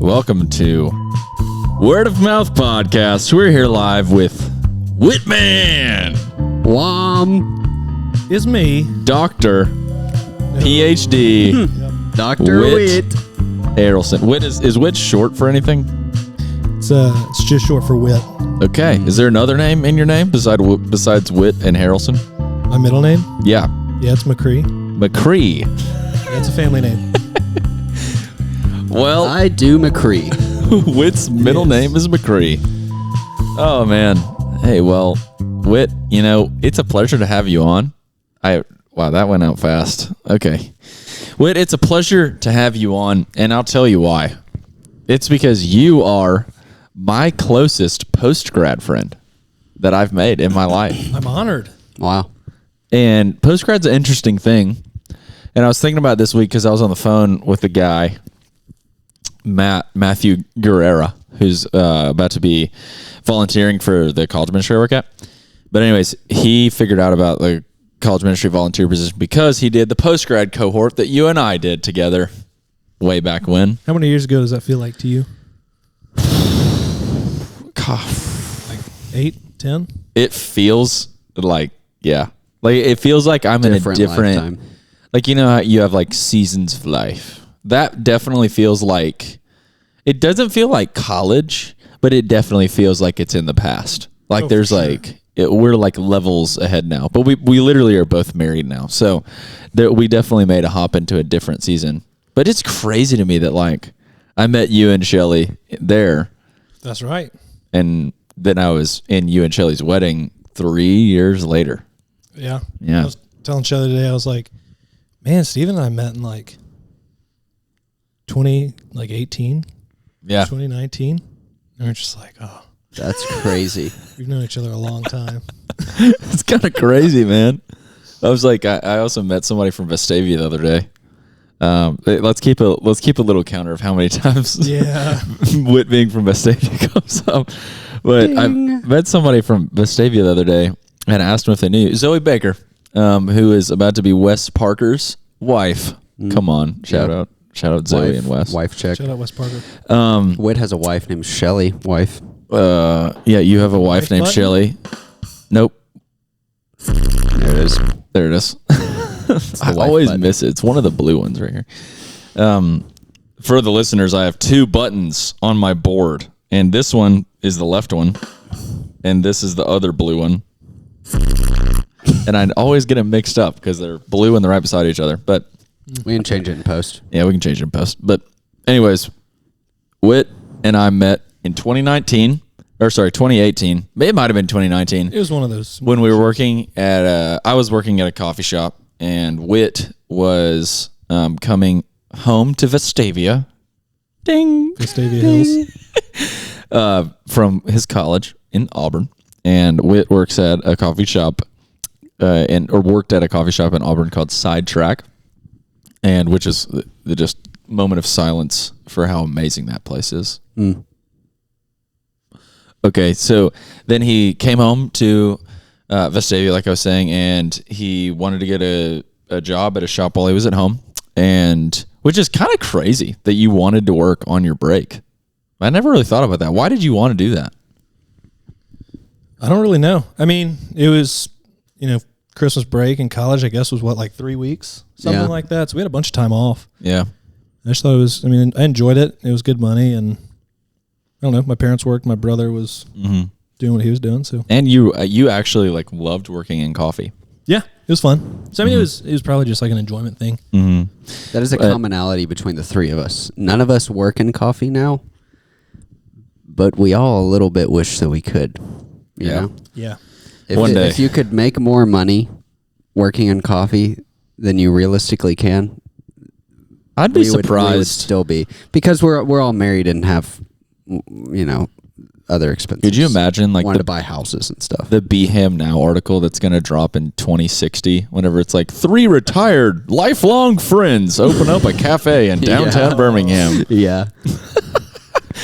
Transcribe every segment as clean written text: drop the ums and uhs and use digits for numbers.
Welcome to Word of Mouth Podcast. We're here live with Whitman. Is me. Doctor, PhD, Dr. Whitt. Harrelson. Whitt is Whitt short for anything? It's just short for Whitt. Okay. Is there another name in your name besides Whitt and Harrelson? My middle name? Yeah. Yeah, it's McCree. McCree. That's a family name. Well, I do McCree. Whitt's middle name is McCree. Oh, man. Hey, well, Whitt, it's a pleasure to have you on. Wow, that went out fast. Okay. Whitt, it's a pleasure to have you on, and I'll tell you why. It's because you are my closest post-grad friend that I've made in my life. I'm honored. Wow. And post-grad's an interesting thing. And I was thinking about it this week because I was on the phone with a guy, Matthew Guerrera, who's about to be volunteering for the college ministry I work at. But anyways, he figured out about the college ministry volunteer position because he did the post-grad cohort that you and I did together way back when. How many years ago does that feel like to you? Like 8, 10? It feels like, yeah. Like, it feels like I'm in a different... lifetime. Like, you know how you have, like, seasons of life? That definitely feels like... It doesn't feel like college, but it definitely feels like it's in the past. Like, there's, sure. We're, like, levels ahead now. But we literally are both married now. So, we definitely made a hop into a different season. But it's crazy to me that, like, I met you and Shelly there. That's right. And then I was in you and Shelly's wedding 3 years later. Yeah. Yeah. I was telling Shelly today, I was like, man, Stephen and I met in like 2018. Yeah. 2019. And we're just like, oh. That's crazy. We've known each other a long time. It's kind of crazy, man. I was like, I also met somebody from Vestavia the other day. Let's keep a little counter of how many times Whitt being from Vestavia comes up. But Ding. I met somebody from Vestavia the other day and asked them if they knew Zoe Baker, who is about to be Wes Parker's wife. Come on, shout out Zoe and Wes. Wife check. Shout out Wes Parker. Whitt has a wife named Shelly. Wife. Yeah, you have a wife named Shelly. Nope. There it is. There it is. I always miss it. It's one of the blue ones right here. For the listeners, I have 2 buttons on my board, and this one is the left one, and this is the other blue one. And I always get them mixed up because they're blue and they're right beside each other. But we can change it in post. Yeah, we can change it in post. But anyways, Whitt and I met in 2018. It might have been 2019. It was one of those. When we were working at I was working at a coffee shop, and Whitt was coming home to Vestavia. Ding. Vestavia Hills. From his college in Auburn. And Whitt works at a coffee shop worked at a coffee shop in Auburn called Sidetrack, and which is the just moment of silence for how amazing that place is. Mm. Okay, so then he came home to Vestavia, like I was saying, and he wanted to get a job at a shop while he was at home, and which is kind of crazy that you wanted to work on your break. I never really thought about that. Why did you want to do that? I don't really know. I mean, it was, Christmas break in college, I guess, was like 3 weeks? Something like that. So we had a bunch of time off. Yeah. I just thought I enjoyed it. It was good money, and I don't know. My parents worked. My brother was doing what he was doing. So, and you actually loved working in coffee. Yeah, it was fun. So I mean, it was probably just like an enjoyment thing. Mm-hmm. That is a commonality between the 3 of us. None of us work in coffee now, but we all a little bit wish that we could. You know? Yeah. One day, if you could make more money working in coffee than you realistically can, I'd be surprised. We would still be, because we're all married and have other expenses. Could you imagine wanting to buy houses and stuff? The Be Him Now article that's going to drop in 2060, whenever it's like 3 retired lifelong friends open up a cafe in downtown Birmingham. Yeah.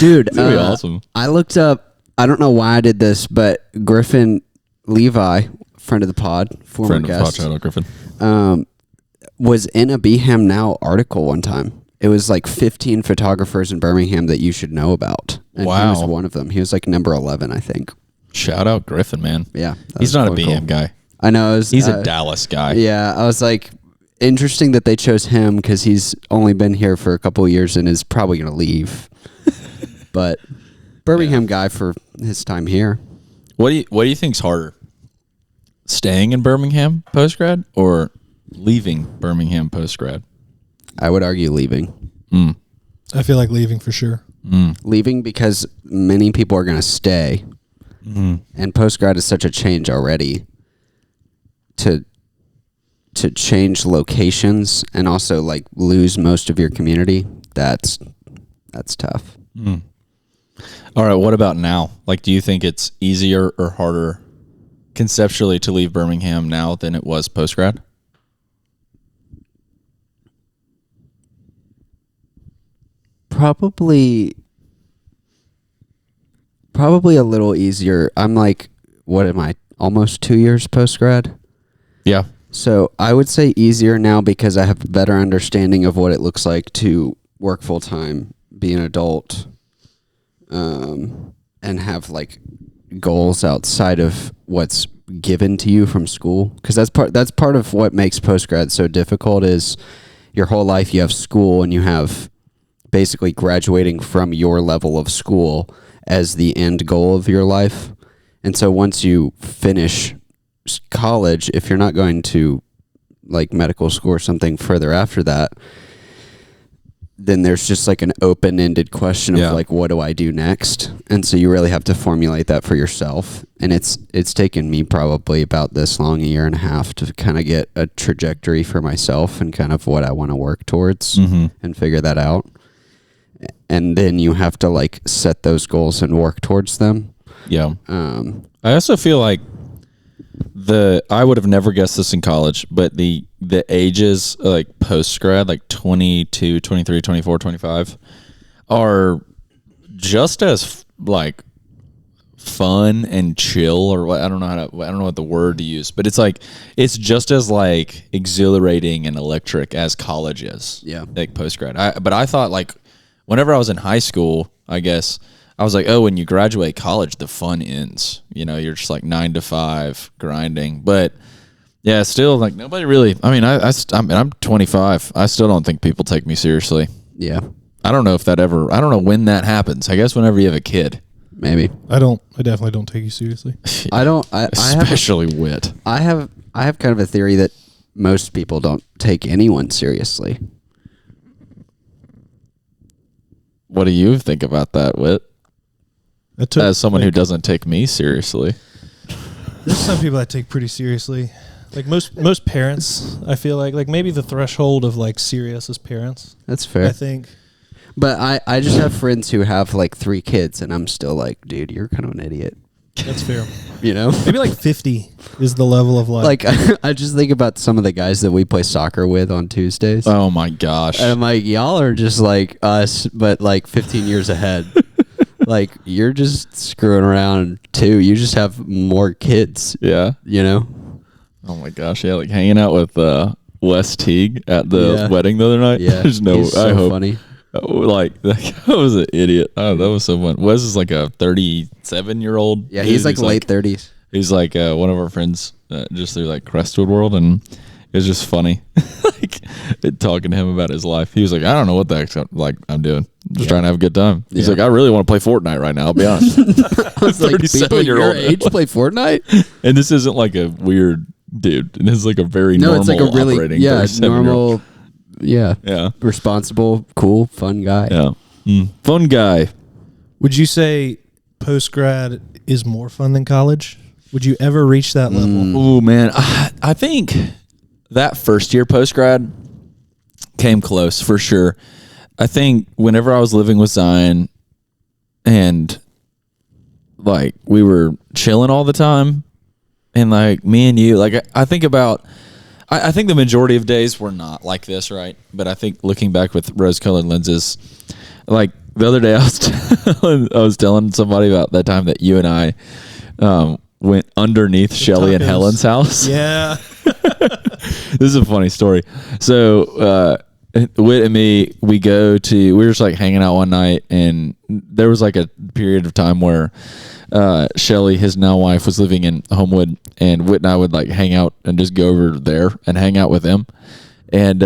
Dude, it's gonna be awesome. I looked up, I don't know why I did this, but Griffin Levi, friend of the pod, former guest, Griffin, was in a Be Him Now article one time. it was like 15 photographers in Birmingham that you should know about. And Wow. he was one of them. He was like number 11, I think. Shout out Griffin, man. Yeah. He's not a BM guy. I know. He's a Dallas guy. Yeah. I was like, interesting that they chose him because he's only been here for a couple of years and is probably going to leave. But Birmingham guy for his time here. What do you think's harder? Staying in Birmingham post-grad or leaving Birmingham post-grad? I would argue leaving. I feel like leaving for sure. Leaving because many people are going to stay. And post-grad is such a change already. To change locations and also like lose most of your community, that's tough. All right, what about now? Like, do you think it's easier or harder conceptually to leave Birmingham now than it was post-grad? Probably a little easier. I'm like, what am I, almost 2 years post-grad? Yeah. So I would say easier now because I have a better understanding of what it looks like to work full-time, be an adult, and have like goals outside of what's given to you from school. Because that's part of what makes post-grad so difficult is your whole life you have school and you have basically graduating from your level of school as the end goal of your life. And so once you finish college, if you're not going to like medical school or something further after that, then there's just like an open-ended question of like, what do I do next? And so you really have to formulate that for yourself. And it's taken me probably about this long, 1.5 years, to kind of get a trajectory for myself and kind of what I want to work towards and figure that out. And then you have to like set those goals and work towards them. Yeah. I also feel like I would have never guessed this in college, but the ages like post-grad, like 22, 23, 24, 25 are just as like fun and chill, or what, I don't know what the word to use, but it's just as like exhilarating and electric as college is. Yeah. Like post-grad. But I thought like whenever I was in high school, I guess I was like, oh, when you graduate college, the fun ends. You know, you're just like 9 to 5 grinding. But yeah, still like nobody really. I mean, I'm 25. I still don't think people take me seriously. Yeah. I don't know if that ever. I don't know when that happens. I guess whenever you have a kid. Maybe. I definitely don't take you seriously. I don't. Especially Whitt. I have kind of a theory that most people don't take anyone seriously. What do you think about that, Whitt? As someone who doesn't take me seriously. There's some people I take pretty seriously. Like most parents, I feel like maybe the threshold of like serious is parents. That's fair. I think. But I just have friends who have like 3 kids and I'm still like, dude, you're kind of an idiot. That's fair. You know? Maybe like 50 is the level of like I just think about some of the guys that we play soccer with on Tuesdays. Oh my gosh. And I'm like, y'all are just like us, but like 15 years ahead. Like, you're just screwing around too. You just have more kids. Yeah. You know? Oh my gosh. Yeah. Like hanging out with Wes Teague at the wedding the other night. Yeah. There's no, he's so I hope. Funny. Like, that guy was an idiot. Oh, that was so fun. Wes is like a 37-year-old. Yeah. He's like late 30s. He's like one of our friends just through like Crestwood World, and it was just funny like talking to him about his life. He was like, I don't know what the heck like I'm doing. I'm just trying to have a good time. He's like, I really want to play Fortnite right now, I'll be honest. I was like, people your age play Fortnite? And this isn't like a weird dude. And it's like a very normal it's like a really operating normal, yeah, responsible, cool, fun guy. Yeah, fun guy. Would you say post-grad is more fun than college? Would you ever reach that level? Oh man, I think that first year post-grad came close for sure. I think whenever I was living with Zion and like we were chilling all the time, and like me and you, like I think about, I think the majority of days were not like this, right? But I think looking back with rose-colored lenses, like the other day I was telling somebody about that time that you and I went underneath Shelly and Helen's house. Yeah. This is a funny story. So Whit and me, we were just like hanging out one night, and there was like a period of time where Shelly, his now wife, was living in Homewood, and Whit and I would like hang out and just go over there and hang out with them. And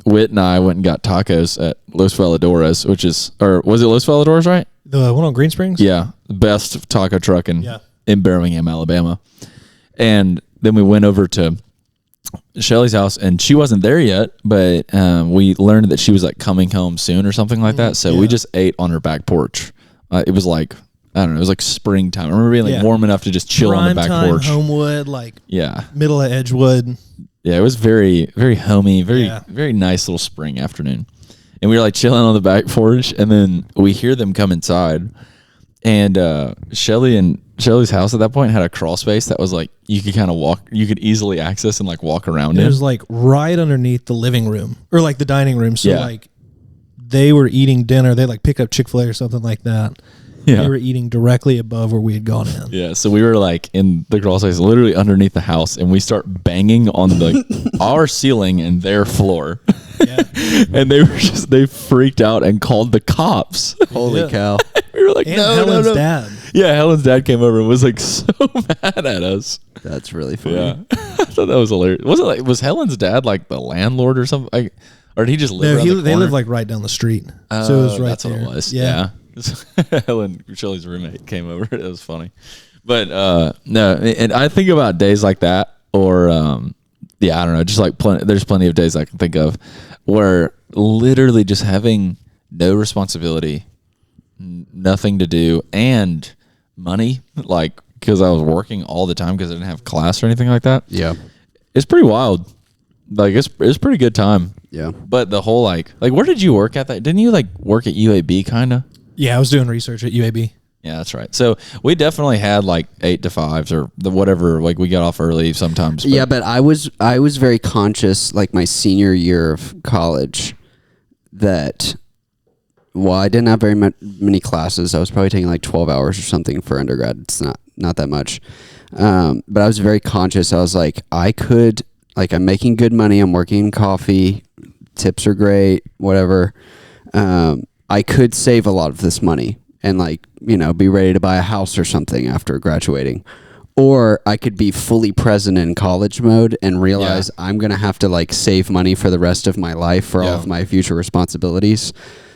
Whit and I went and got tacos at Los Veladores, was it Los Veladores, right? The one on Green Springs? Yeah, the best taco truck in Birmingham, Alabama. And then we went over to Shelly's house, and she wasn't there yet, but we learned that she was like coming home soon or something like that. So we just ate on her back porch. It was like, I don't know, it was like springtime. I remember being like warm enough to just chill on the back porch. Homewood, like middle of Edgewood. Yeah, it was very, very homey, very nice little spring afternoon. And we were like chilling on the back porch, and then we hear them come inside. And Shelly's house at that point had a crawl space that was like you could kind of walk, you could easily access and like walk around it. It was like right underneath the living room or like the dining room. So like they were eating dinner. They like pick up Chick-fil-A or something like that. Yeah. They were eating directly above where we had gone in. Yeah, so we were like in the crawl space, literally underneath the house, and we start banging on the our ceiling and their floor. Yeah. And they freaked out and called the cops. Holy cow. We were like, and Helen's dad. Yeah, Helen's dad came over and was like so mad at us. That's really funny. Yeah. I thought that was hilarious. Was Helen's dad like the landlord or something? Or did he just live around the corner? They lived like right down the street. So it was right that's there. What it was. Yeah. Helen, Shelly's roommate, came over. It was funny. But no, and I think about days like that, or I don't know, just like there's plenty of days I can think of where literally just having no responsibility, nothing to do, and money, like because I was working all the time because I didn't have class or anything like that. Yeah, it's pretty wild. Like it's pretty good time. Yeah, but the whole like where did you work at that? Didn't you like work at UAB kind of? Yeah, I was doing research at UAB. Yeah, that's right. So we definitely had like 8 to 5s or the whatever. Like we got off early sometimes. But. Yeah, but I was very conscious, like my senior year of college, that while I didn't have very many classes, I was probably taking like 12 hours or something for undergrad. It's not that much, but I was very conscious. I was like, I'm making good money. I'm working in coffee. Tips are great. Whatever. I could save a lot of this money and be ready to buy a house or something after graduating. Or I could be fully present in college mode and realize I'm going to have to save money for the rest of my life for all of my future responsibilities.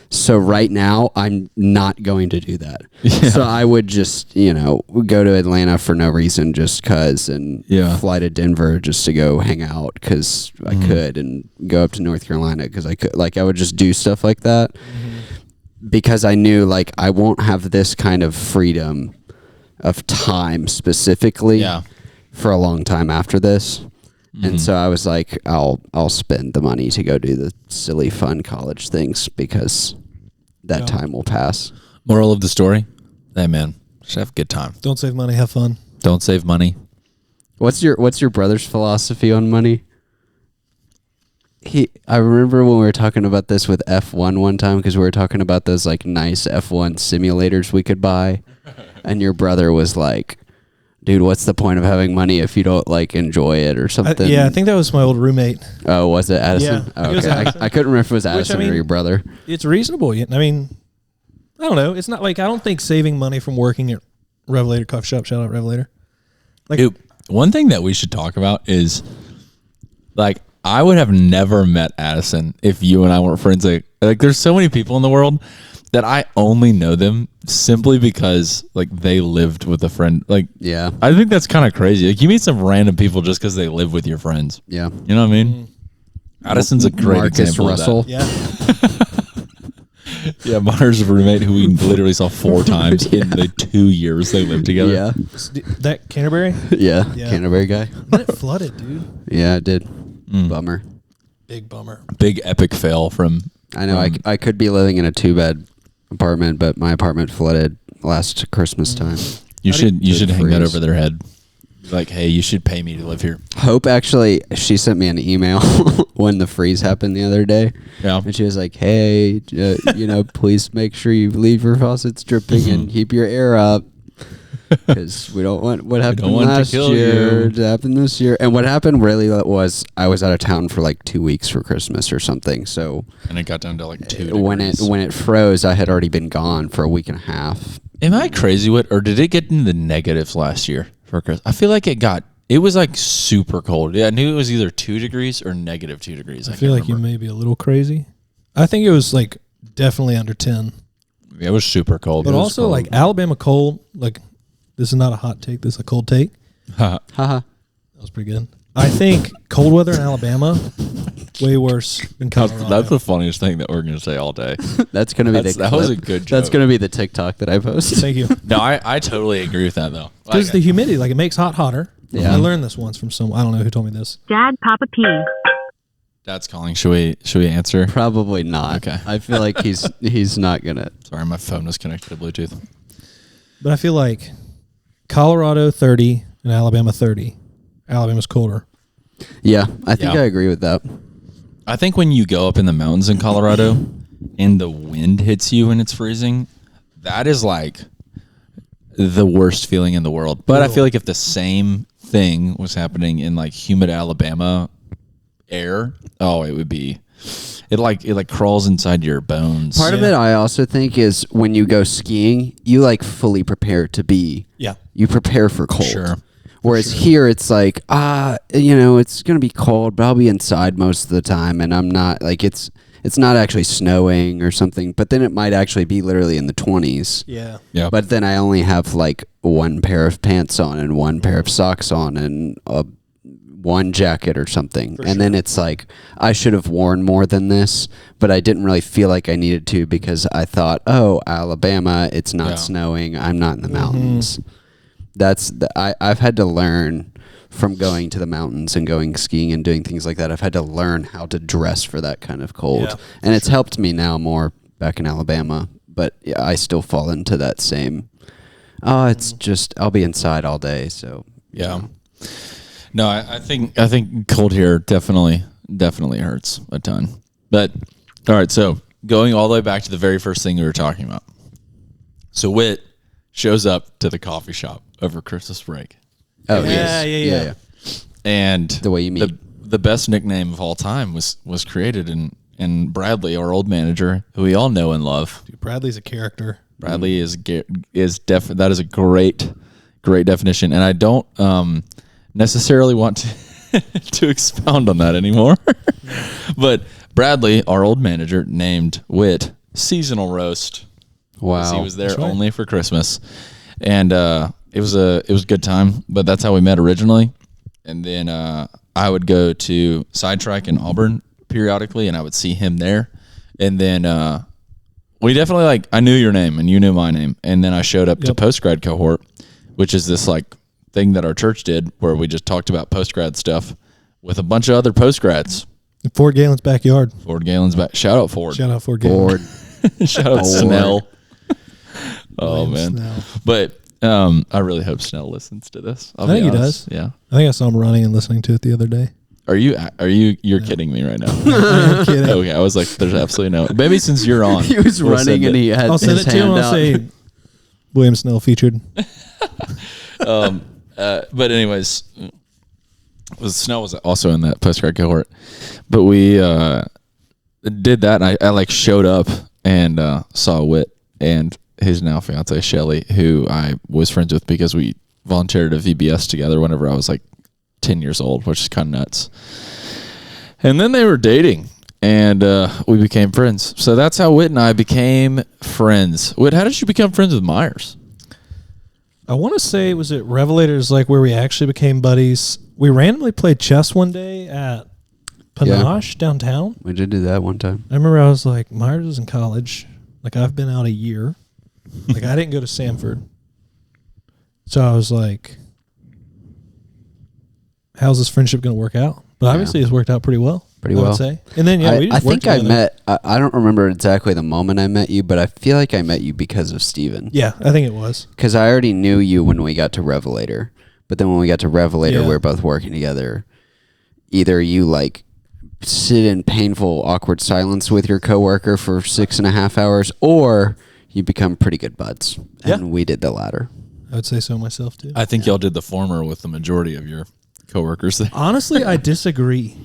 So right now I'm not going to do that. Yeah. So I would just, go to Atlanta for no reason just cause and fly to Denver just to go hang out cause I could, and go up to North Carolina cause I could. I would just do stuff like that. Because I knew I won't have this kind of freedom of time specifically for a long time after this. And so I was like, I'll spend the money to go do the silly fun college things because that time will pass. Moral of the story? Hey man, just have a good time. Don't save money, have fun. Don't save money. What's your brother's philosophy on money? I remember when we were talking about this with F1 one time because we were talking about those nice F1 simulators we could buy, and your brother was like, "Dude, what's the point of having money if you don't enjoy it or something?" I think that was my old roommate. Oh, was it Addison? Yeah, oh, it was okay. Addison. I couldn't remember if it was Addison or your brother. It's reasonable. I mean, I don't know. It's not I don't think saving money from working at Revelator Coffee Shop. Shout out Revelator. Dude, one thing that we should talk about is I would have never met Addison if you and I weren't friends. There's so many people in the world that I only know them simply because they lived with a friend. Yeah, I think that's kind of crazy. You meet some random people just because they live with your friends. Yeah, you know what I mean. Addison's a great example Russell. Of that. Yeah, yeah. Myres' roommate who we literally saw 4 times in the 2 years they lived together. Yeah, that Canterbury. Yeah, Canterbury guy. It flooded, dude. Yeah, it did. Bummer. Big bummer. Big epic fail from. I know. I could be living in a 2-bed apartment, but my apartment flooded last Christmas time. You should hang that over their head. Hey, you should pay me to live here. Hope actually, she sent me an email when the freeze happened the other day. Yeah, and she was like, "Hey, please make sure you leave your faucets dripping and keep your air up." because we don't want what happened last year to happen this year. And what happened really was I was out of town for like 2 weeks for Christmas or something. So and it got down to like 2 degrees. When it froze, I had already been gone for a week and a half. Am I crazy with, or did it get into the negatives last year for Christmas? I feel like it was like super cold. Yeah, I knew it was either 2 degrees or negative 2 degrees. I feel like you may be a little crazy. I think it was like definitely under 10. Yeah, it was super cold. But also cold. Like Alabama cold, like this is not a hot take, this is a cold take. Haha. That was pretty good. I think cold weather in Alabama, way worse than Colorado. That's the funniest thing that we're going to say all day. That's going to be that was a good joke. That's going to be the TikTok that I post. Thank you. No, I totally agree with that though. Because the humidity, like it makes hot hotter. Yeah. I learned this once from I don't know who told me this. Dad, Papa P. Dad's calling. Should we answer? Probably not. Okay. I feel like he's not going to. Sorry, my phone was connected to Bluetooth. But I feel like Colorado 30 and Alabama 30. Alabama's colder. Yeah, I think I agree with that. I think when you go up in the mountains in Colorado and the wind hits you and it's freezing, that is like the worst feeling in the world. But I feel like if the same thing was happening in like humid Alabama air, it would be it crawls inside your bones. Part of it I also think is when you go skiing, you like fully prepare to be. Yeah. You prepare for cold. Sure. Whereas here it's like, it's going to be cold, but I'll be inside most of the time, and I'm not like it's not actually snowing or something, but then it might actually be literally in the 20s. Yeah. Yeah. But then I only have like one pair of pants on and one pair of socks on and one jacket or something. And then it's like I should have worn more than this, but I didn't really feel like I needed to because I thought, Alabama, it's not snowing. I'm not in the mountains. I've had to learn from going to the mountains and going skiing and doing things like that. I've had to learn how to dress for that kind of cold. And it's helped me now more back in Alabama, but I still fall into that same, it's just, I'll be inside all day. So, yeah. No, I think cold here definitely hurts a ton. But, all right, so going all the way back to the very first thing we were talking about. So Whitt shows up to the coffee shop over Christmas break. Oh, yeah. And the way you meet. The best nickname of all time was created in Bradley, our old manager, who we all know and love. Dude, Bradley's a character. Bradley is that is a great definition, and I don't necessarily want to expound on that anymore. But Bradley, our old manager, named Whitt Seasonal Roast. Wow, he was there only for Christmas, and it was a good time. But that's how we met originally, and then I would go to Sidetrack in Auburn periodically, and I would see him there, and then we definitely I knew your name and you knew my name, and then I showed up to post-grad cohort, which is this thing that our church did where we just talked about post-grad stuff with a bunch of other post-grads. In Ford Galen's backyard. Ford Galen's back. Shout out Ford. Shout out Ford Galen. Shout out Snell. William man. Snell. But I really hope Snell listens to this. I think he does. Yeah. I think I saw him running and listening to it the other day. You're kidding me right now? I am kidding. Okay, I was like, there's absolutely no. Maybe since you're on. He was running and he had I'll send his it to him hand and I'll out. say William Snell featured. But anyways, Snell was also in that post-grad cohort. But we did that, and I showed up and saw Whitt and his now fiance Shelly, who I was friends with because we volunteered at VBS together whenever I was 10 years old, which is kind of nuts. And then they were dating, and we became friends. So that's how Whitt and I became friends. Whitt, how did you become friends with Myres? I want to say, was it Revelators where we actually became buddies? We randomly played chess one day at Panache downtown. We did do that one time. I remember I was like, Myres is in college. I've been out a year. I didn't go to Samford. So I was like, how's this friendship going to work out? But obviously it's worked out pretty well. I would say. And then, we just worked together. I don't remember exactly the moment I met you, but I feel like I met you because of Stephen. Yeah, I think it was. Because I already knew you when we got to Revelator. But then when we got to Revelator, we were both working together. Either you sit in painful, awkward silence with your coworker for 6.5 hours, or you become pretty good buds. And we did the latter. I would say so myself too. I think y'all did the former with the majority of your coworkers there. Honestly, I disagree.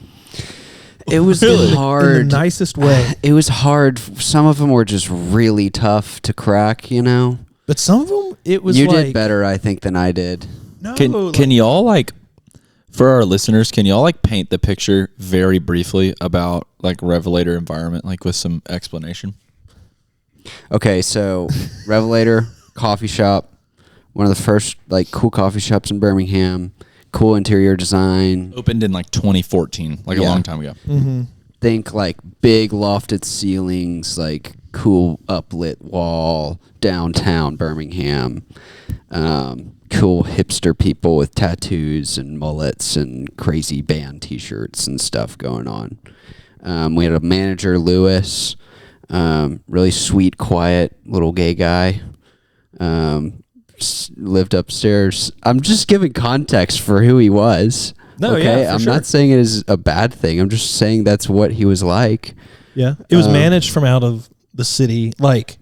It was hard. In the nicest way. It was hard. Some of them were just really tough to crack, you know? But some of them, it was You like... did better, I think, than I did. No, can y'all, like, for our listeners, can y'all, like, paint the picture very briefly about, like, Revelator environment, like, with some explanation? Okay, so Revelator, coffee shop, one of the first, like, cool coffee shops in Birmingham. Cool interior design. Opened in like 2014, like a long time ago. Mm-hmm. Think like big lofted ceilings, like cool uplit wall, downtown Birmingham. Cool hipster people with tattoos and mullets and crazy band T-shirts and stuff going on. We had a manager, Lewis, really sweet, quiet little gay guy. Lived upstairs. I'm just giving context for who he was. No, okay? yeah, I'm not saying it is a bad thing. I'm just saying that's what he was like. Yeah. It was managed from out of the city, like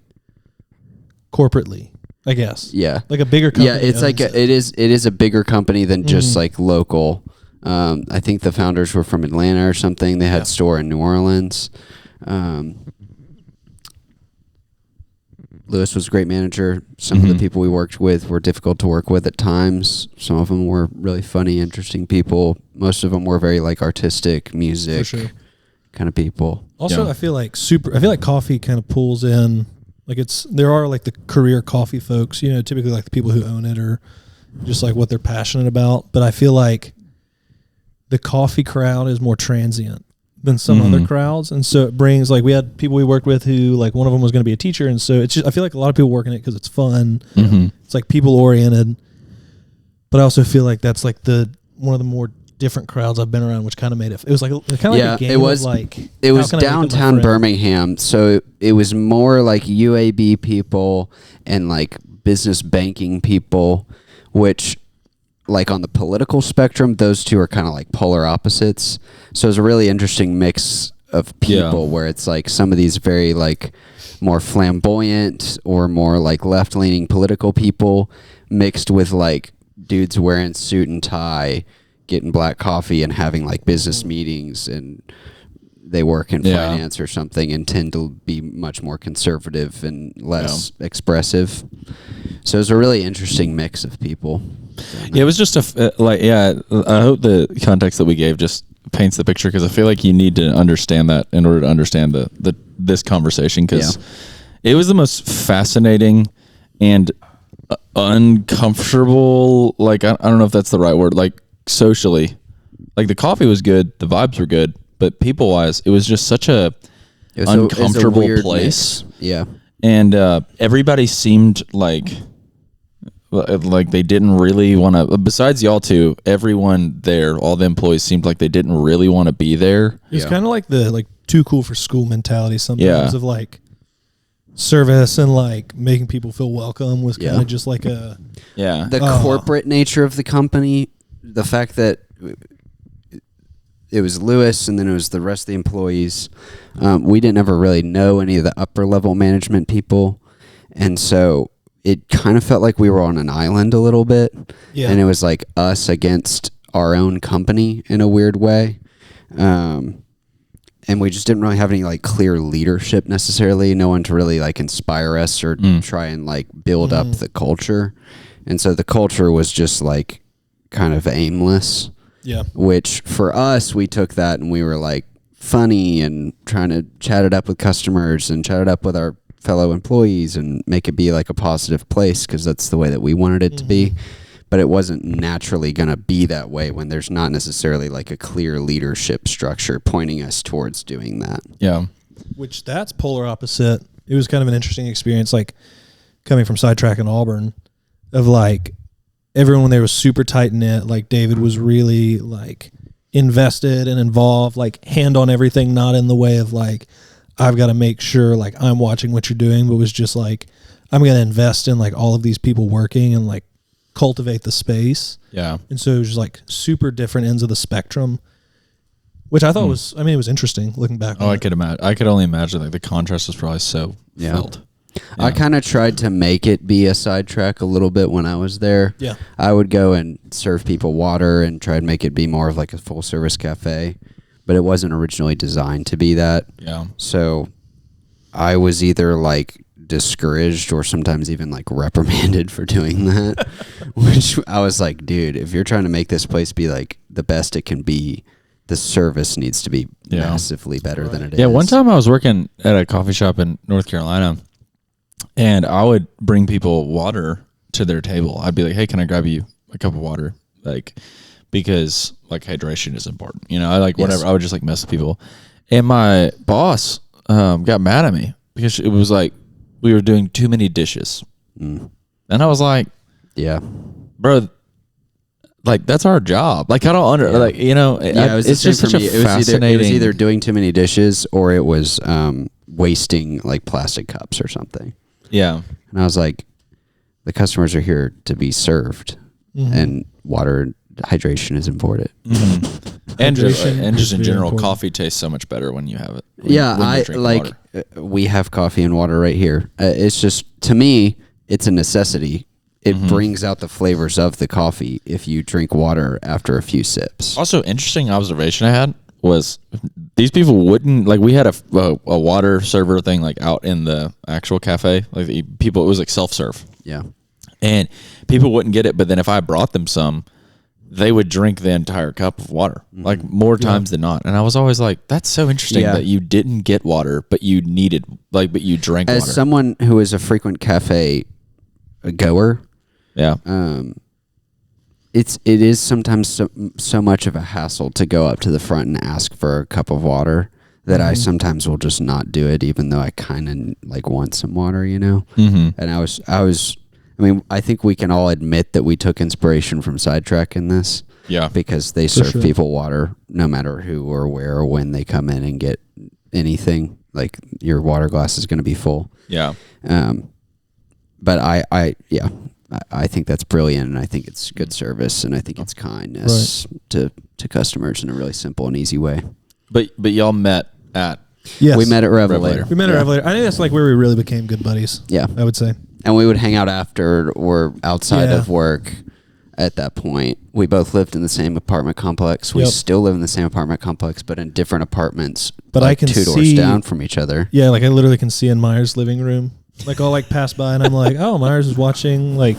corporately, I guess. Yeah. Like a bigger company. Yeah, it's like it is a bigger company than just like local. I think the founders were from Atlanta or something. They had a store in New Orleans. Lewis was a great manager. Some of the people we worked with were difficult to work with at times. Some of them were really funny, interesting people. Most of them were very like artistic, music kind of people. Also, I feel like coffee kind of pulls in, like there are like the career coffee folks, you know, typically like the people who own it or just like what they're passionate about. But I feel like the coffee crowd is more transient than some other crowds, and so it brings, like, we had people we worked with who, like, one of them was going to be a teacher, and so it's just, I feel like a lot of people work in it because it's fun. It's like people oriented, but I also feel like that's like one of the more different crowds I've been around, which kind of made it was like kind of like a game. It was downtown Birmingham, so it was more like UAB people and like business banking people, which, like, on the political spectrum, those two are kind of like polar opposites. So it's a really interesting mix of people where it's like some of these very like more flamboyant or more like left-leaning political people mixed with like dudes wearing suit and tie, getting black coffee and having like business meetings, and they work in finance or something and tend to be much more conservative and less expressive. So it's a really interesting mix of people. Yeah, it was just I hope the context that we gave just paints the picture, because I feel like you need to understand that in order to understand this conversation, because it was the most fascinating and uncomfortable, like, I don't know if that's the right word, like, socially. Like, the coffee was good, the vibes were good, but people-wise, it was just such a uncomfortable place. Mix. Yeah. And everybody seemed like they didn't really want to, besides y'all two, everyone there, all the employees seemed like they didn't really want to be there. It's kind of like the like too cool for school mentality sometimes of like service and like making people feel welcome was kind of just like the corporate nature of the company, the fact that it was Lewis and then it was the rest of the employees. We didn't ever really know any of the upper level management people, and so it kind of felt like we were on an island a little bit, and it was like us against our own company in a weird way. And we just didn't really have any like clear leadership necessarily. No one to really like inspire us or try and like build up the culture. And so the culture was just like kind of aimless. Yeah. Which for us, we took that and we were like funny and trying to chat it up with customers and chat it up with our fellow employees and make it be like a positive place, because that's the way that we wanted it to be. But it wasn't naturally going to be that way when there's not necessarily like a clear leadership structure pointing us towards doing that. Yeah. Which that's polar opposite. It was kind of an interesting experience, like coming from Sidetrack in Auburn, of like everyone there was super tight knit. Like David was really like invested and involved, like hand on everything, not in the way of like, I've got to make sure like I'm watching what you're doing, but was just like, I'm going to invest in like all of these people working and like cultivate the space. Yeah. And so it was just like super different ends of the spectrum, which I thought it was interesting looking back. I could imagine. I could only imagine like the contrast was probably so felt. I kind of tried to make it be a sidetrack a little bit when I was there. Yeah. I would go and serve people water and try and make it be more of like a full service cafe, but it wasn't originally designed to be that. Yeah. So I was either like discouraged or sometimes even like reprimanded for doing that, which I was like, dude, if you're trying to make this place be like the best it can be, the service needs to be massively better than it is. Yeah, one time I was working at a coffee shop in North Carolina, and I would bring people water to their table. I'd be like, hey, can I grab you a cup of water? Like, because like hydration is important. You know, I like whatever. I would just like mess with people. And my boss got mad at me because it was like we were doing too many dishes. And I was like, yeah, bro, like that's our job. Like I don't like, you know, it's just such a fascinating. It was either doing too many dishes or it was wasting like plastic cups or something. Yeah. And I was like, the customers are here to be served, and water hydration is important. And just in general, important. Coffee tastes so much better when you have it. We have coffee and water right here. It's just, to me, it's a necessity. It brings out the flavors of the coffee if you drink water after a few sips. Also, interesting observation I had was these people wouldn't, like, we had a water server thing like out in the actual cafe. Like it was like self-serve. Yeah. And people wouldn't get it, but then if I brought them some, they would drink the entire cup of water, like more times than not. And I was always like, that's so interesting that you didn't get water, but you needed, like, but you drank water. As someone who is a frequent cafe goer, it is sometimes so much of a hassle to go up to the front and ask for a cup of water that I sometimes will just not do it, even though I kind of like want some water, you know? And I mean, I think we can all admit that we took inspiration from Sidetrack in this. Yeah. Because they serve people water no matter who or where or when they come in and get anything. Like, your water glass is going to be full. Yeah. But I think that's brilliant, and I think it's good service, and I think it's kindness to customers in a really simple and easy way. But y'all met at... Yes. We met at Revelator. We met at Revelator. I think that's like where we really became good buddies. Yeah. I would say. And we would hang out after or outside of work at that point. We both lived in the same apartment complex. We still live in the same apartment complex, but in different apartments. But like I can 2 doors down from each other. Yeah, like I literally can see in Myres' living room. Like I'll like pass by and I'm like, oh, Myres is watching like...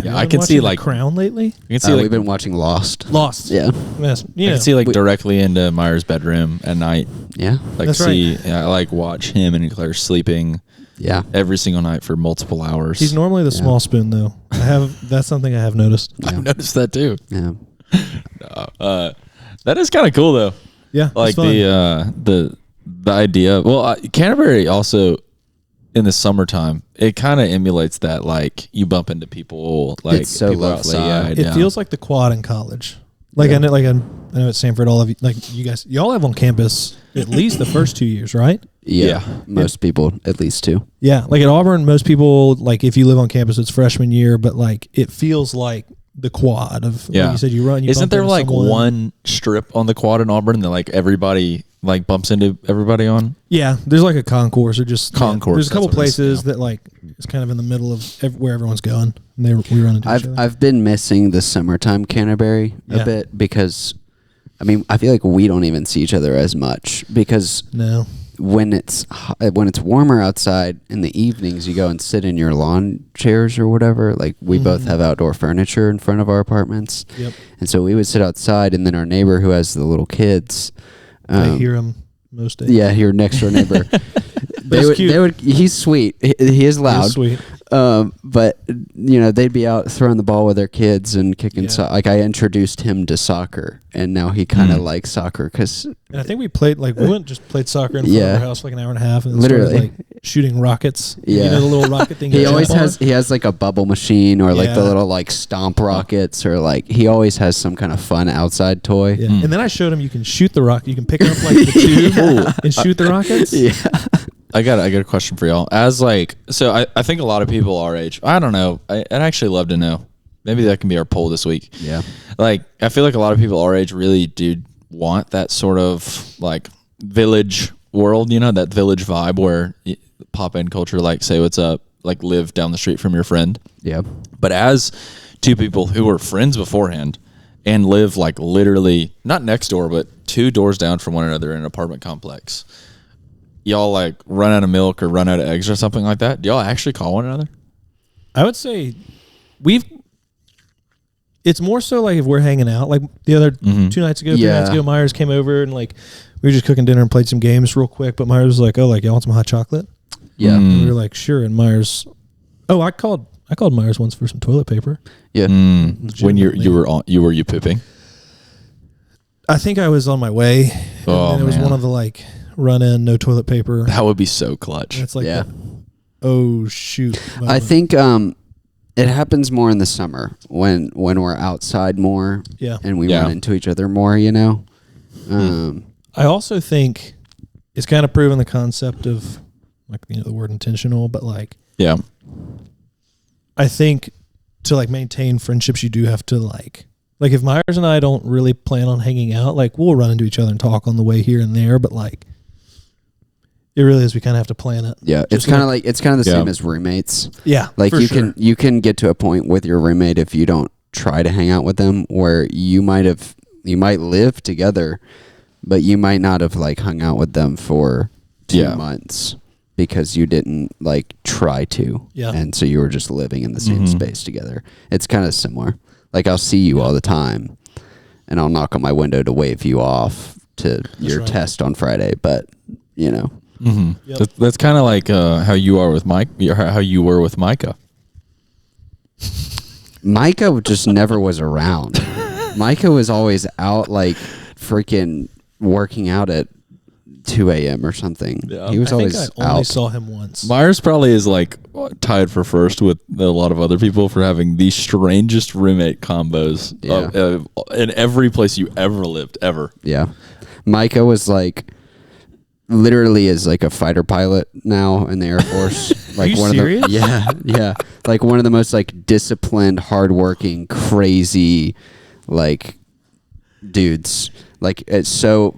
Yeah, I can see like Crown lately. You can see we've been watching Lost. Yeah. Yes. I can see like directly into Myres' bedroom at night. Yeah. Like that's see, I like watch him and Claire sleeping. Yeah. Every single night for multiple hours. He's normally the small spoon though. That's something I have noticed. Yeah. I've noticed that too. Yeah. That is kind of cool though. Yeah. Like the idea. Well, Canterbury also, in the summertime, it kind of emulates that. Like you bump into people, like it's so people lovely. outside. It feels like the Quad in college. Like I know at Stanford, all of you, like y'all have on campus at least the first 2 years, right? Yeah. Most people at least 2. Yeah, like at Auburn, most people, like if you live on campus, it's freshman year, but like it feels like the Quad of like you said you run. Isn't there like one strip on the Quad in Auburn that like everybody like bumps into everybody on? Yeah, there's like a concourse or just concourse. There's a couple places that like it's kind of in the middle of where everyone's going. And we run into each other. I've been missing the summertime Canterbury a bit because, I mean, I feel like we don't even see each other as much because when it's warmer outside in the evenings, you go and sit in your lawn chairs or whatever. Like we both have outdoor furniture in front of our apartments, and so we would sit outside, and then our neighbor who has the little kids. I hear him most days. Yeah, your next door neighbor. They would. He's sweet. He is loud. He's sweet. But you know, they'd be out throwing the ball with their kids and kicking. Like I introduced him to soccer, and now he kind of likes soccer because. And I think we played played soccer in front of our house for like an hour and a half, and literally started, like shooting rockets. Yeah, you know the little rocket thing. He has like a bubble machine or like the little like stomp rockets or like he always has some kind of fun outside toy. Yeah. And then I showed him you can shoot the rocket. You can pick up like the tube and shoot the rockets. Yeah. I got a question for y'all. As like, so I think a lot of people our age, I don't know, I'd actually love to know. Maybe that can be our poll this week. Yeah. Like, I feel like a lot of people our age really do want that sort of like village world, that village vibe where pop-in culture, like say what's up, like live down the street from your friend. Yeah. But as two people who were friends beforehand and live like literally not next door, but 2 doors down from one another in an apartment complex, y'all like run out of milk or run out of eggs or something like that, do y'all actually call one another? I would say it's more so like if we're hanging out, like the other 2 nights ago, 3 nights ago, Myres came over and like we were just cooking dinner and played some games real quick. But Myres was like, "Oh, like y'all want some hot chocolate?" Yeah. And we were like, "Sure." And Myres, I called Myres once for some toilet paper. Yeah. When you were pooping? I think I was on my way. And it was one of the like run in, no toilet paper. That would be so clutch. And it's like, oh shoot. Moment. I think it happens more in the summer when we're outside more. Yeah. And we run into each other more, I also think it's kind of proven the concept of like, the word intentional, but like, I think to like maintain friendships, you do have to like if Myres and I don't really plan on hanging out, like we'll run into each other and talk on the way here and there, but like it really is, we kind of have to plan it. Yeah. It's kind of like the same as roommates. Yeah. Like you can get to a point with your roommate if you don't try to hang out with them where you might live together, but you might not have like hung out with them for 2 months because you didn't like try to. Yeah. And so you were just living in the same space together. It's kind of similar. Like I'll see you all the time and I'll knock on my window to wave you off to your test on Friday, but Yep. That's kind of like how you are with Mike, how you were with Micah. Micah just never was around. Micah was always out like freaking working out at 2 a.m. or something. Yeah. He was always out. I only saw him once. Myres probably is like tied for first with a lot of other people for having the strangest roommate combos in every place you ever lived, ever. Yeah. Micah was like literally is like a fighter pilot now in the Air Force. Like Are you serious? Yeah. Like one of the most like disciplined, hardworking, crazy like dudes. Like has so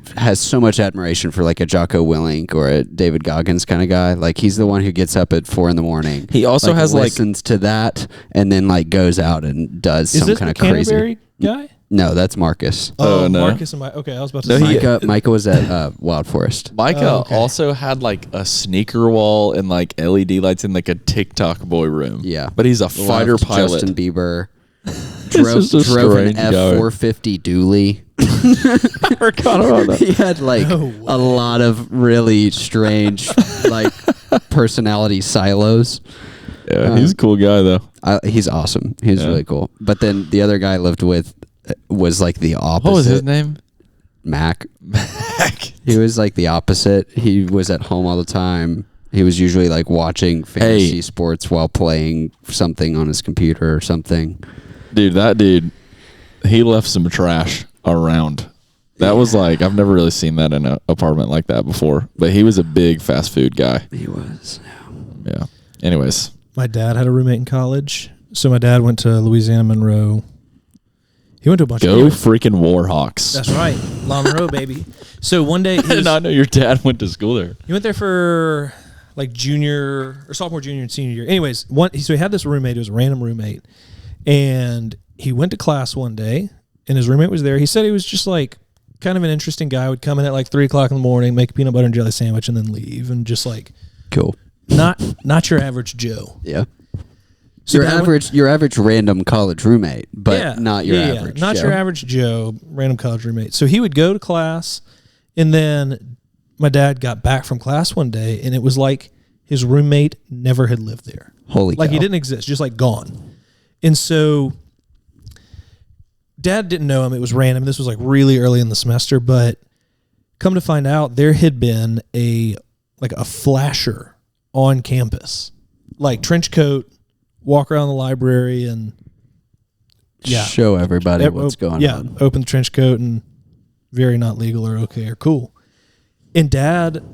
much admiration for like a Jocko Willink or a David Goggins kind of guy. Like he's the one who gets up at 4 a.m. He also has listens to that and then like goes out and does some kind of crazy. Is this the Canterbury guy? No, that's Marcus. Oh, no. Marcus and Micah. Okay, I was about to say. Micah was at Wild Forest. Micah also had like a sneaker wall and like LED lights in like a TikTok boy room. Yeah. But he's a fighter pilot. Justin Bieber. Drove an F-450 dually. I forgot about that. He had like a lot of really strange like personality silos. Yeah, he's a cool guy though. He's awesome. He's really cool. But then the other guy I lived with was like the opposite. What was his name? Mac. He was like the opposite. He was at home all the time. He was usually like watching fantasy sports while playing something on his computer or something. Dude, that dude, he left some trash around. That was like, I've never really seen that in an apartment like that before. But he was a big fast food guy. He was. Yeah. Anyways. My dad had a roommate in college. So my dad went to Louisiana Monroe. He went to a bunch of freaking Warhawks. That's right. La Monroe, baby. So one day... I did not know your dad went to school there. He went there for like sophomore, junior, and senior year. Anyways, so he had this roommate. It was a random roommate. And he went to class one day, and his roommate was there. He said he was just like kind of an interesting guy. Would come in at like 3 o'clock in the morning, make a peanut butter and jelly sandwich, and then leave. And just like... Cool. Not your average Joe. Yeah. So your average random college roommate, but not your average Joe. Not your average Joe, random college roommate. So he would go to class, and then my dad got back from class one day, and it was like his roommate never had lived there. Holy cow. Like he didn't exist, just like gone. And so Dad didn't know him. It was random. This was like really early in the semester, but come to find out, there had been a flasher on campus, like trench coat, walk around the library and show everybody what's going on. Yeah, open the trench coat and very not legal or okay or cool. And Dad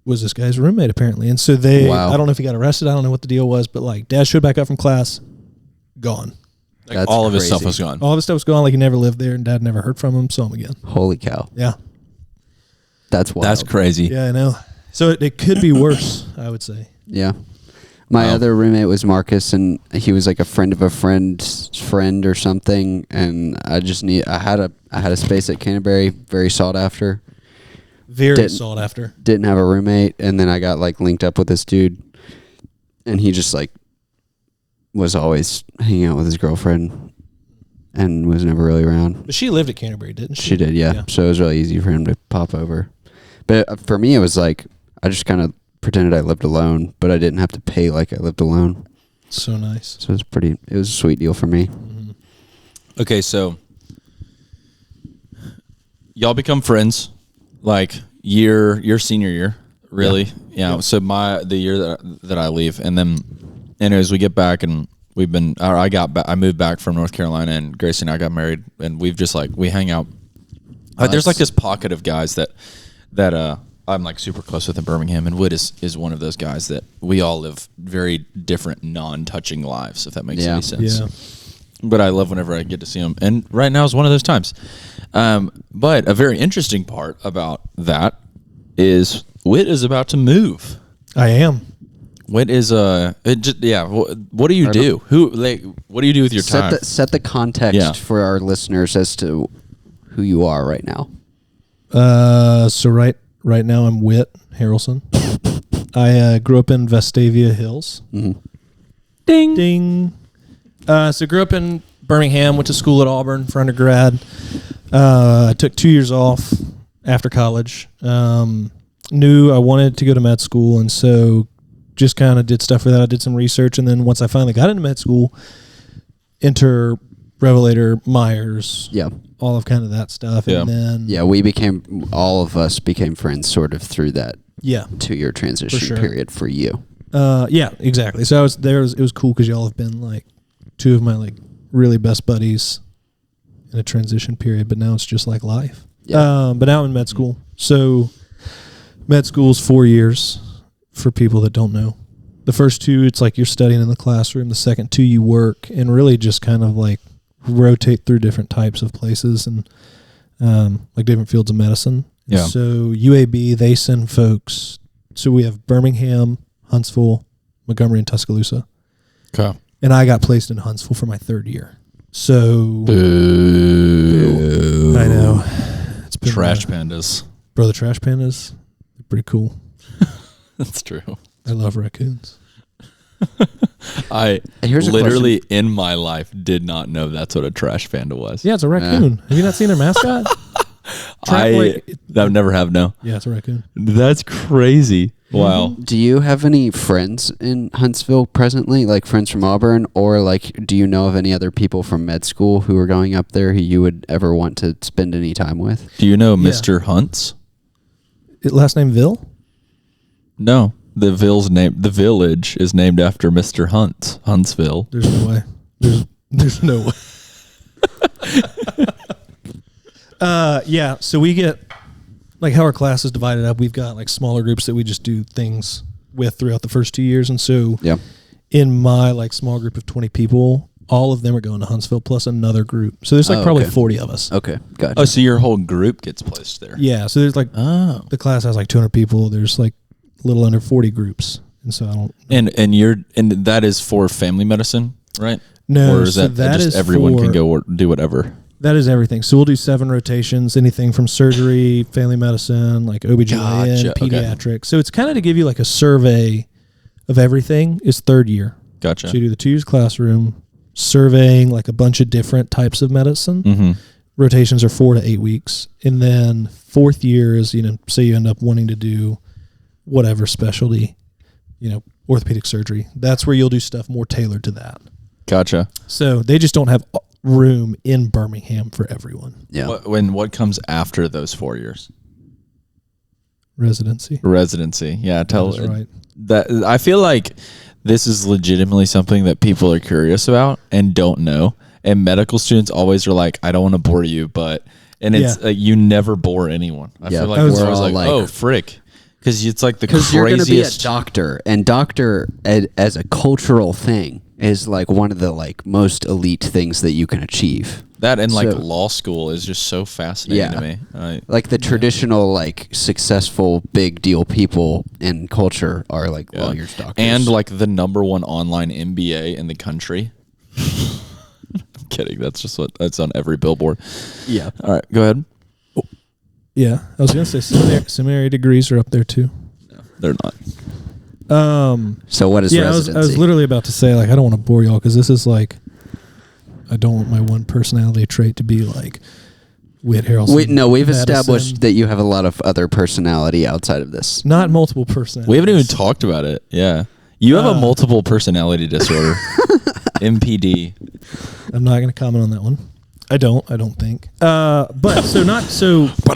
was this guy's roommate apparently, and so I don't know if he got arrested. I don't know what the deal was, but like Dad showed back up from class, gone. Like all of his stuff was gone. All of his stuff was gone. Like he never lived there, and Dad never heard from him. Saw him again. Holy cow! Yeah. That's wild. That's crazy. Yeah, I know. So it could be worse, I would say. Yeah. My other roommate was Marcus, and he was like a friend of a friend's friend or something. And I had a space at Canterbury, very sought after. Very sought after. Didn't have a roommate, and then I got like linked up with this dude, and he just like was always hanging out with his girlfriend, and was never really around. But she lived at Canterbury, didn't she? She did, yeah. So it was really easy for him to pop over. But for me, it was like I just kind of pretended I lived alone, but I didn't have to pay like I lived alone. So nice. So it was a sweet deal for me. Mm-hmm. Okay, so y'all become friends like your senior year, really. Yeah. So the year that I leave, and then anyways we get back, and I moved back from North Carolina, and Gracie and I got married, and we've just like we hang out. There's like this pocket of guys that I'm like super close with in Birmingham, and Whitt is one of those guys that we all live very different non-touching lives, if that makes any sense. Yeah. But I love whenever I get to see him, and right now is one of those times. But a very interesting part about that is Whitt is about to move. I am. Whitt is what do you do? What do you do with your time? Set the context for our listeners as to who you are right now. So right now I'm Whitt Harrelson. I grew up in Vestavia Hills. Mm-hmm. Ding ding. So grew up in Birmingham. Went to school at Auburn for undergrad. I took 2 years off after college. Knew I wanted to go to med school, and so just kind of did stuff for that. I did some research, and then once I finally got into med school, enter Revelator, Myres, all of kind of that stuff, and then all of us became friends sort of through that 2-year transition period for you. Yeah, exactly. So it was cool because y'all have been like two of my like really best buddies in a transition period, but now it's just like life. Yeah. But now I'm in med school. So med school's 4 years for people that don't know. The first 2, it's like you're studying in the classroom. The second 2, you work and really just kind of like rotate through different types of places and like different fields of medicine. Yeah. So UAB, they send folks. So we have Birmingham, Huntsville, Montgomery, and Tuscaloosa. Okay. And I got placed in Huntsville for my 3rd year. So Boo. I know. It's been Trash pandas. Bro, the trash pandas, they're pretty cool. That's true. I love raccoons. I literally in my life did not know that's what a trash panda was. Yeah, it's a raccoon. Have you not seen their mascot? I've never have, no. Yeah, it's a raccoon. That's crazy. Wow. Do you have any friends in Huntsville presently, like friends from Auburn, or like do you know of any other people from med school who are going up there who you would ever want to spend any time with? Do you know Mr. Hunts? Last name Ville? No. The village is named after Mr. Hunt, Huntsville. There's no way. There's no way. Yeah, so we get like how our class is divided up. We've got like smaller groups that we just do things with throughout the first 2 years, and so in my like small group of 20 people, all of them are going to Huntsville plus another group. So there's like probably 40 of us. Okay, gotcha. Oh, so your whole group gets placed there? Yeah, so there's like the class has like 200 people. There's like a little under 40 groups, and so I don't. And that is for family medicine, right? No, or is that just everyone can go or do whatever? That is everything. So we'll do 7 rotations, anything from surgery, family medicine, like OBGYN, pediatrics. Okay. So it's kind of to give you like a survey of everything is 3rd year. Gotcha. So you do the 2 years classroom, surveying like a bunch of different types of medicine. Mm-hmm. Rotations are 4 to 8 weeks. And then 4th year is, say you end up wanting to do whatever specialty, orthopedic surgery. That's where you'll do stuff more tailored to that. Gotcha. So they just don't have room in Birmingham for everyone. Yeah. What comes after those 4 years? Residency. Yeah. That's right. That I feel like this is legitimately something that people are curious about and don't know. And medical students always are like, I don't want to bore you, and it's you never bore anyone. I feel like we're always like, oh, frick. Because it's like the craziest. Because you're going to be a doctor, and doctor as a cultural thing is like one of the like most elite things that you can achieve. That and like law school is just so fascinating to me. Like the traditional like successful big deal people in culture are like lawyers, doctors, and like the number one online MBA in the country. I'm kidding. That's on every billboard. Yeah. All right, go ahead. Yeah, I was gonna say seminary degrees are up there too. No, they're not. So what is residency? I was literally about to say, like, I don't want to bore y'all because this is like, I don't want my one personality trait to be like Whitt Harrelson. We've established that you have a lot of other personality outside of this. Not multiple personalities. We haven't even talked about it. Yeah, you have a multiple personality disorder, MPD. I'm not going to comment on that one. I don't think. But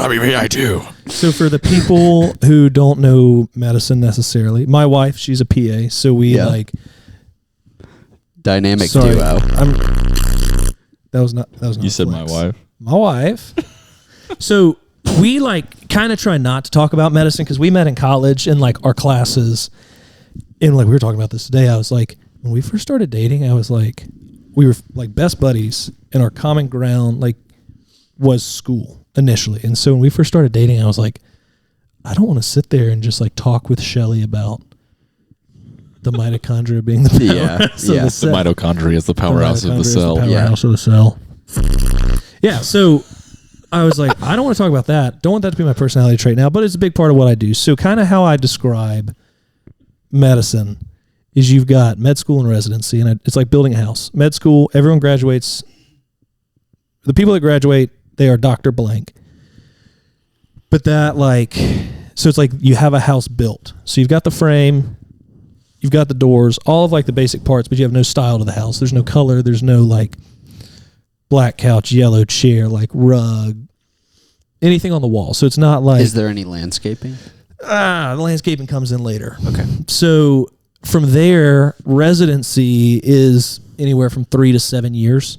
I mean, I do. So for the people who don't know medicine necessarily, my wife, she's a PA, so we like dynamic duo. That was not. You said flex. my wife. My wife. So we like kind of try not to talk about medicine because we met in college in like our classes, and like we were talking about this today. I was like, when we first started dating, I was like, we were like best buddies, and our common ground like was school initially. And so when we first started dating, I was like, I don't want to sit there and just like talk with Shelly about the mitochondria being the powerhouse of the cell. The mitochondria is the powerhouse of the cell. Powerhouse of the cell. Yeah. So I was like, I don't want to talk about that. Don't want that to be my personality trait now, but it's a big part of what I do. So kind of how I describe medicine is you've got med school and residency, and it's like building a house. Med school, everyone graduates. The people that graduate, they are Dr. Blank. But that so it's like you have a house built. So you've got the frame, you've got the doors, all of like the basic parts, but you have no style to the house. There's no color. There's no like black couch, yellow chair, like rug, anything on the wall. So it's not like... Is there any landscaping? The landscaping comes in later. Okay. So from there, residency is anywhere from 3 to 7 years.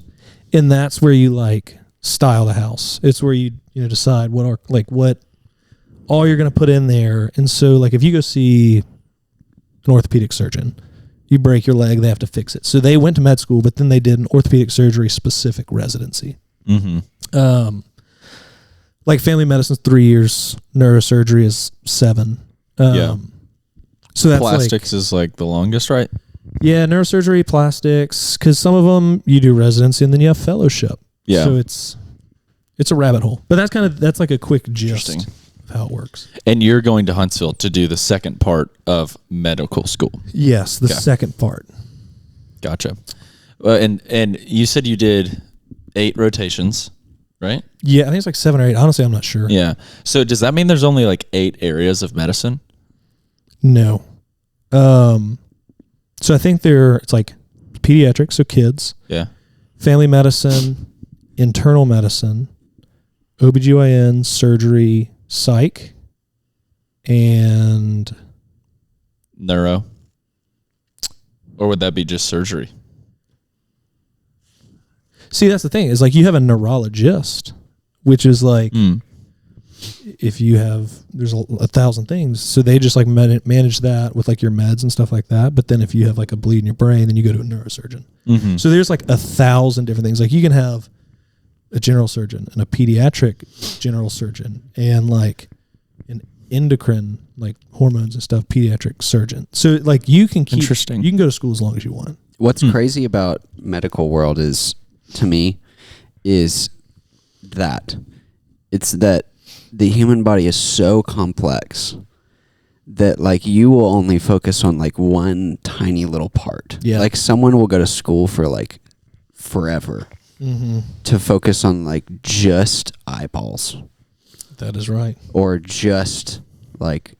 And that's where you like style the house. It's where you decide what all you're going to put in there. And so like if you go see an orthopedic surgeon, you break your leg, they have to fix it. So they went to med school, but then they did an orthopedic surgery specific residency. Mm-hmm. Like family medicine's 3 years, neurosurgery is 7. So that's plastics is like the longest, right? Yeah, neurosurgery, plastics, because some of them you do residency and then you have fellowship. Yeah. So it's a rabbit hole. But that's like a quick gist of how it works. And you're going to Huntsville to do the second part of medical school. Yes, the second part. Gotcha. And you said you did 8 rotations, right? Yeah, I think it's like 7 or 8. Honestly, I'm not sure. Yeah. So does that mean there's only like 8 areas of medicine? No. So I think it's like pediatrics, so kids. Yeah. Family medicine, internal medicine, OBGYN, surgery, psych, and neuro. Or would that be just surgery? See, that's the thing, is like you have a neurologist, which is like if you have, there's 1,000 things. So they just like manage that with like your meds and stuff like that. But then if you have like a bleed in your brain, then you go to a neurosurgeon. Mm-hmm. So there's like 1,000 different things. Like you can have a general surgeon and a pediatric general surgeon and like an endocrine, like hormones and stuff, pediatric surgeon. So like you can keep, you can go to school as long as you want. What's crazy about medical world is, to me, is that it's that the human body is so complex that like you will only focus on like one tiny little part. Yeah. Like someone will go to school for like forever to focus on like just eyeballs. That is right. Or just like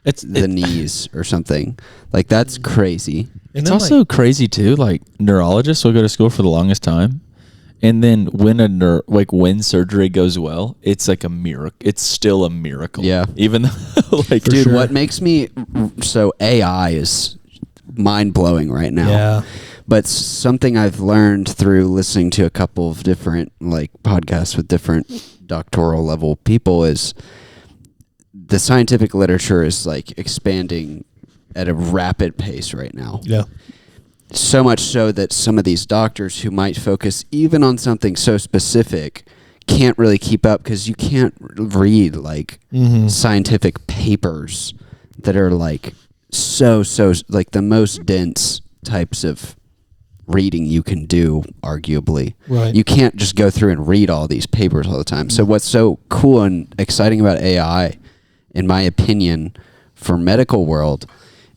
the knees or something. Like that's crazy. It's also crazy too. Like neurologists will go to school for the longest time. And then when surgery goes well, it's like a miracle. It's still a miracle. Yeah. Even though, like, dude, what makes me so AI is mind blowing right now. Yeah. But something I've learned through listening to a couple of different like podcasts with different doctoral level people is the scientific literature is like expanding at a rapid pace right now. Yeah. so much so that some of these doctors who might focus even on something so specific can't really keep up because you can't read like scientific papers that are like so like the most dense types of reading you can do, arguably. Right. You can't just go through and read all these papers all the time. So what's so cool and exciting about AI, in my opinion, for medical world,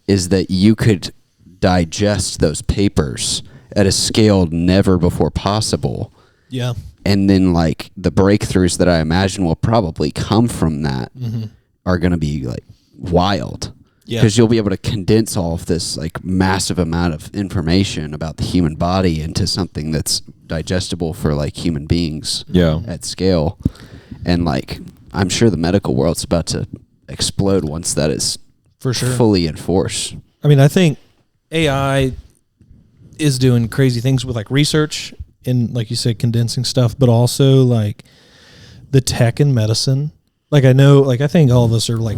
is that you could digest those papers at a scale never before possible. Yeah. And then like the breakthroughs that I imagine will probably come from that are going to be like wild. Yeah. Because you'll be able to condense all of this like massive amount of information about the human body into something that's digestible for like human beings at scale. And like, I'm sure the medical world's about to explode once that is for sure fully in force. I mean, I think AI is doing crazy things with like research and like you said, condensing stuff, but also like the tech in medicine. Like I know, like I think all of us are like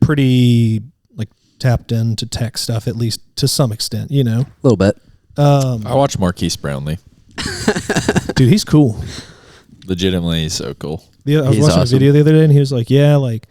pretty like tapped into tech stuff, at least to some extent, you know? A little bit. I watch Marquise Brownlee. Dude, he's cool. Legitimately, he's so cool. I was watching a video the other day and he was like, yeah, like,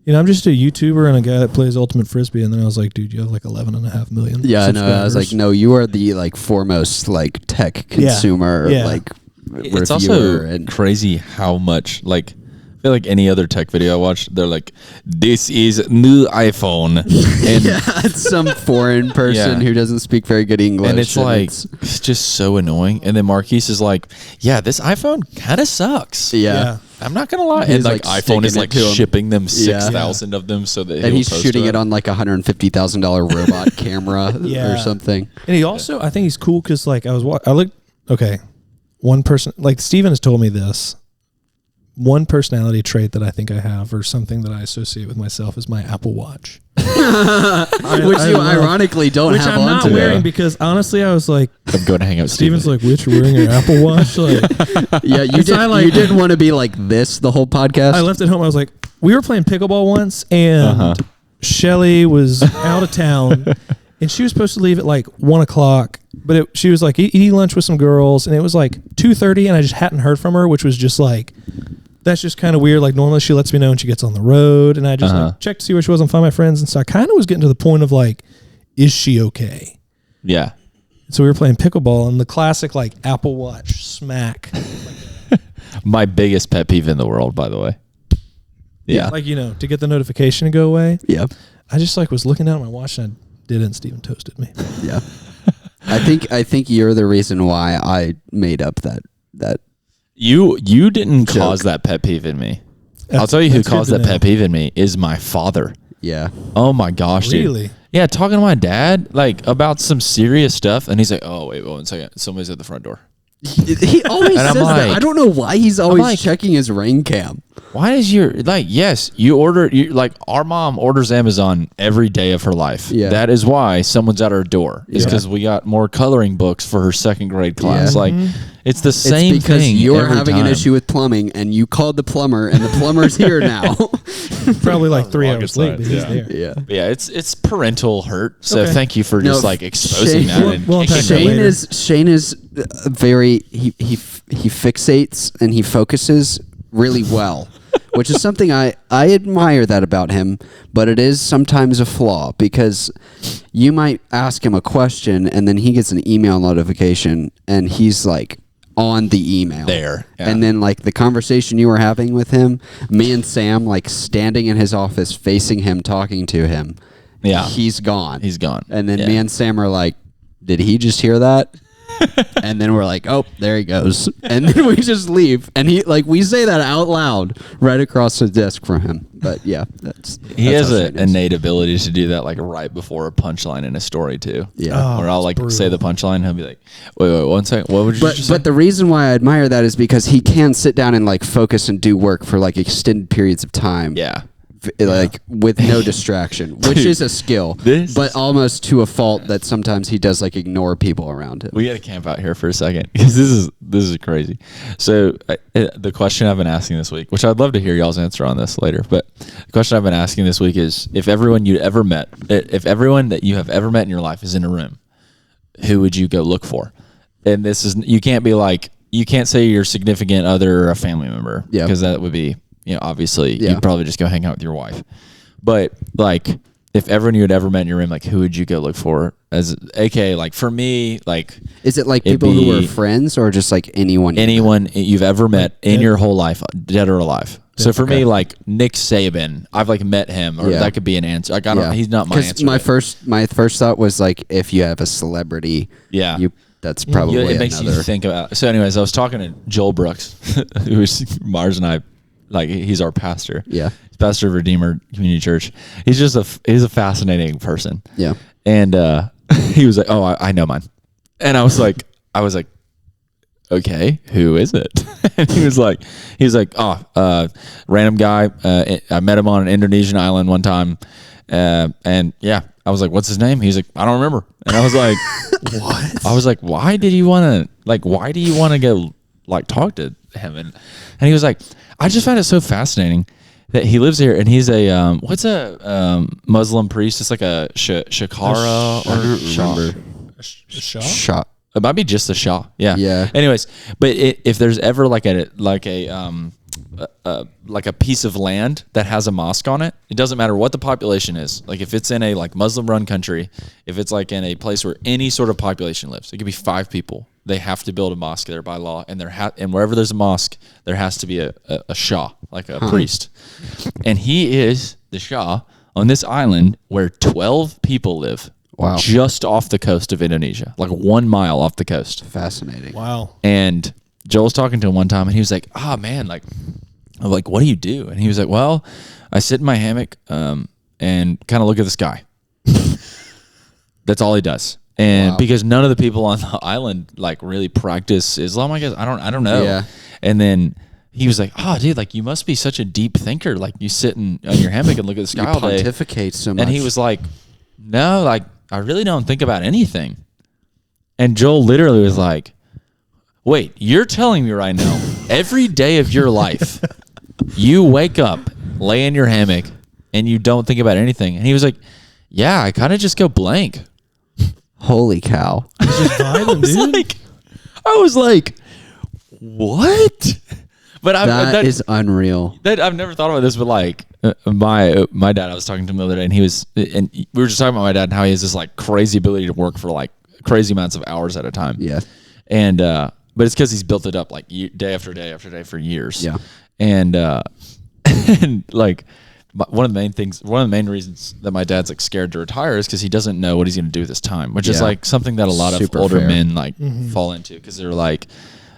you know, I'm just a YouTuber and a guy that plays Ultimate Frisbee. And then I was like, dude, you have like 11.5 million. Yeah, I know. I was like, no, you are the like foremost like tech consumer, like it's also crazy how much like I feel like any other tech video I watched, they're like, this is new iPhone. And it's some foreign person who doesn't speak very good English. And it's like, it's just so annoying. And then Marquise is like, yeah, this iPhone kind of sucks. Yeah. I'm not gonna lie. And like iPhone is like shipping them 6,000 of them so that and he's shooting it on like $150,000 robot camera or something. And he also, I think he's cool because like I looked. Okay, one person like Stephen has told me this. One personality trait that I think I have, or something that I associate with myself, is my Apple Watch, which you ironically don't have. Which I'm not wearing because honestly, I was like, I'm going to hang out with Steven's like, "Which you're wearing your Apple Watch?" Like, yeah, you didn't want to be like this the whole podcast. I left it home. I was like, we were playing pickleball once, and Shelly was out of town, and she was supposed to leave at like 1:00, but she was like eating lunch with some girls, and it was like 2:30, and I just hadn't heard from her, which was just like. That's just kind of weird. Like normally she lets me know when she gets on the road, and I just like check to see where she was and find my friends. And so I kind of was getting to the point of like, is she okay? Yeah. So we were playing pickleball, and the classic like Apple Watch smack. My biggest pet peeve in the world, by the way. Yeah. Like, you know, to get the notification to go away. Yeah. I just like was looking down at my watch and I did it, and Steven toasted me. Yeah. I think you're the reason why I made up that. You didn't cause that pet peeve in me. I'll tell you who caused that pet peeve in me is my father. Yeah. Oh my gosh, dude. Really? Yeah, talking to my dad like about some serious stuff, and he's like, "Oh wait, 1 second, somebody's at the front door." He always says that. I don't know why he's always checking his Ring cam. Why is your like? Yes, you like our mom orders Amazon every day of her life. Yeah. That is why someone's at her door. Is because we got more coloring books for her 2nd grade class. Yeah. Like it's the same because thing. You're having an issue with plumbing, and you called the plumber, and the plumber's here now. Probably like 3 hours late, but he's there. Yeah. But yeah, it's parental hurt. So thank you for just like exposing that. Shane is very he fixates and he focuses really well, which is something I admire that about him, but it is sometimes a flaw because you might ask him a question and then he gets an email notification and he's like on the email there. Yeah. And then like the conversation you were having with him, me and Sam like standing in his office facing him, talking to him. Yeah. He's gone. And then me and Sam are like, did he just hear that? And then we're like, oh, there he goes. And then we just leave. And we say that out loud right across the desk from him. But yeah, he has an innate ability to do that like right before a punchline in a story too. Yeah. Where I'll like say the punchline and he'll be like, wait, 1 second. What would you just say? But the reason why I admire that is because he can sit down and like focus and do work for like extended periods of time. Yeah. Like with no distraction, which is a skill, but almost to a fault that sometimes he does like ignore people around him. We got to camp out here for a second because this is crazy. So the question I've been asking this week, which I'd love to hear y'all's answer on this later, but the question I've been asking this week is if everyone that you have ever met in your life is in a room, who would you go look for? And this is, you can't be like, you can't say your significant other or a family member, because that would be, obviously you'd probably just go hang out with your wife. But like, if everyone you had ever met in your room, like, who would you go look for? As AKA, like, for me, like, is it like people who are friends or just like anyone you've ever met in your whole life, dead or alive? So for me, like Nick Saban, I've like met him, or that could be an answer. Like, I don't, he's not my answer. My first thought was like, if you have a celebrity, that's probably it makes you think about. So, anyways, I was talking to Joel Brooks, who is Myres and I, like, he's our pastor. Yeah, he's pastor of Redeemer Community Church. He's a fascinating person. Yeah, and he was like, "Oh, I know mine," and I was like, okay, who is it? And he was like, random guy. I met him on an Indonesian island one time. And yeah, I was like, what's his name? He's like, I don't remember. And I was like, what? I was like, why do you want to go like talk to him? And he was like, I just found it so fascinating that he lives here and he's a, what's a Muslim priest? It's like a shakara or Shah. It might be just the Shah. Yeah. Yeah. Anyways, but if there's ever like a piece of land that has a mosque on it, it doesn't matter what the population is. Like if it's in a like Muslim run country, if it's like in a place where any sort of population lives, it could be 5 people. They have to build a mosque there by law, and and wherever there's a mosque, there has to be a Shah, like a priest. And he is the Shah on this island where 12 people live. Wow. Just off the coast of Indonesia, like 1 mile off the coast. Fascinating. Wow. And Joel was talking to him one time, and he was like, "Oh man, like, I'm like, what do you do?" And he was like, "Well, I sit in my hammock and kind of look at the sky." That's all he does. And because none of the people on the island like really practice Islam, I guess I don't know. Yeah. And then he was like, "Oh, dude, like you must be such a deep thinker. Like you sit on your hammock and look at the sky all day." Pontificate so much. And he was like, "No, like I really don't think about anything." And Joel literally was like, "Wait, you're telling me right now, every day of your life, you wake up, lay in your hammock, and you don't think about anything?" And he was like, "Yeah, I kind of just go blank." Holy cow. I was like, what? But that is unreal. I've never thought about this, but like my dad, I was talking to him the other day, and we were just talking about my dad and how he has this like crazy ability to work for like crazy amounts of hours at a time. Yeah. And but it's because he's built it up like day after day after day for years. Yeah. And and like one of the main reasons that my dad's like scared to retire is because he doesn't know what he's going to do with his time, which is like something that a lot of older men like fall into, because they're like,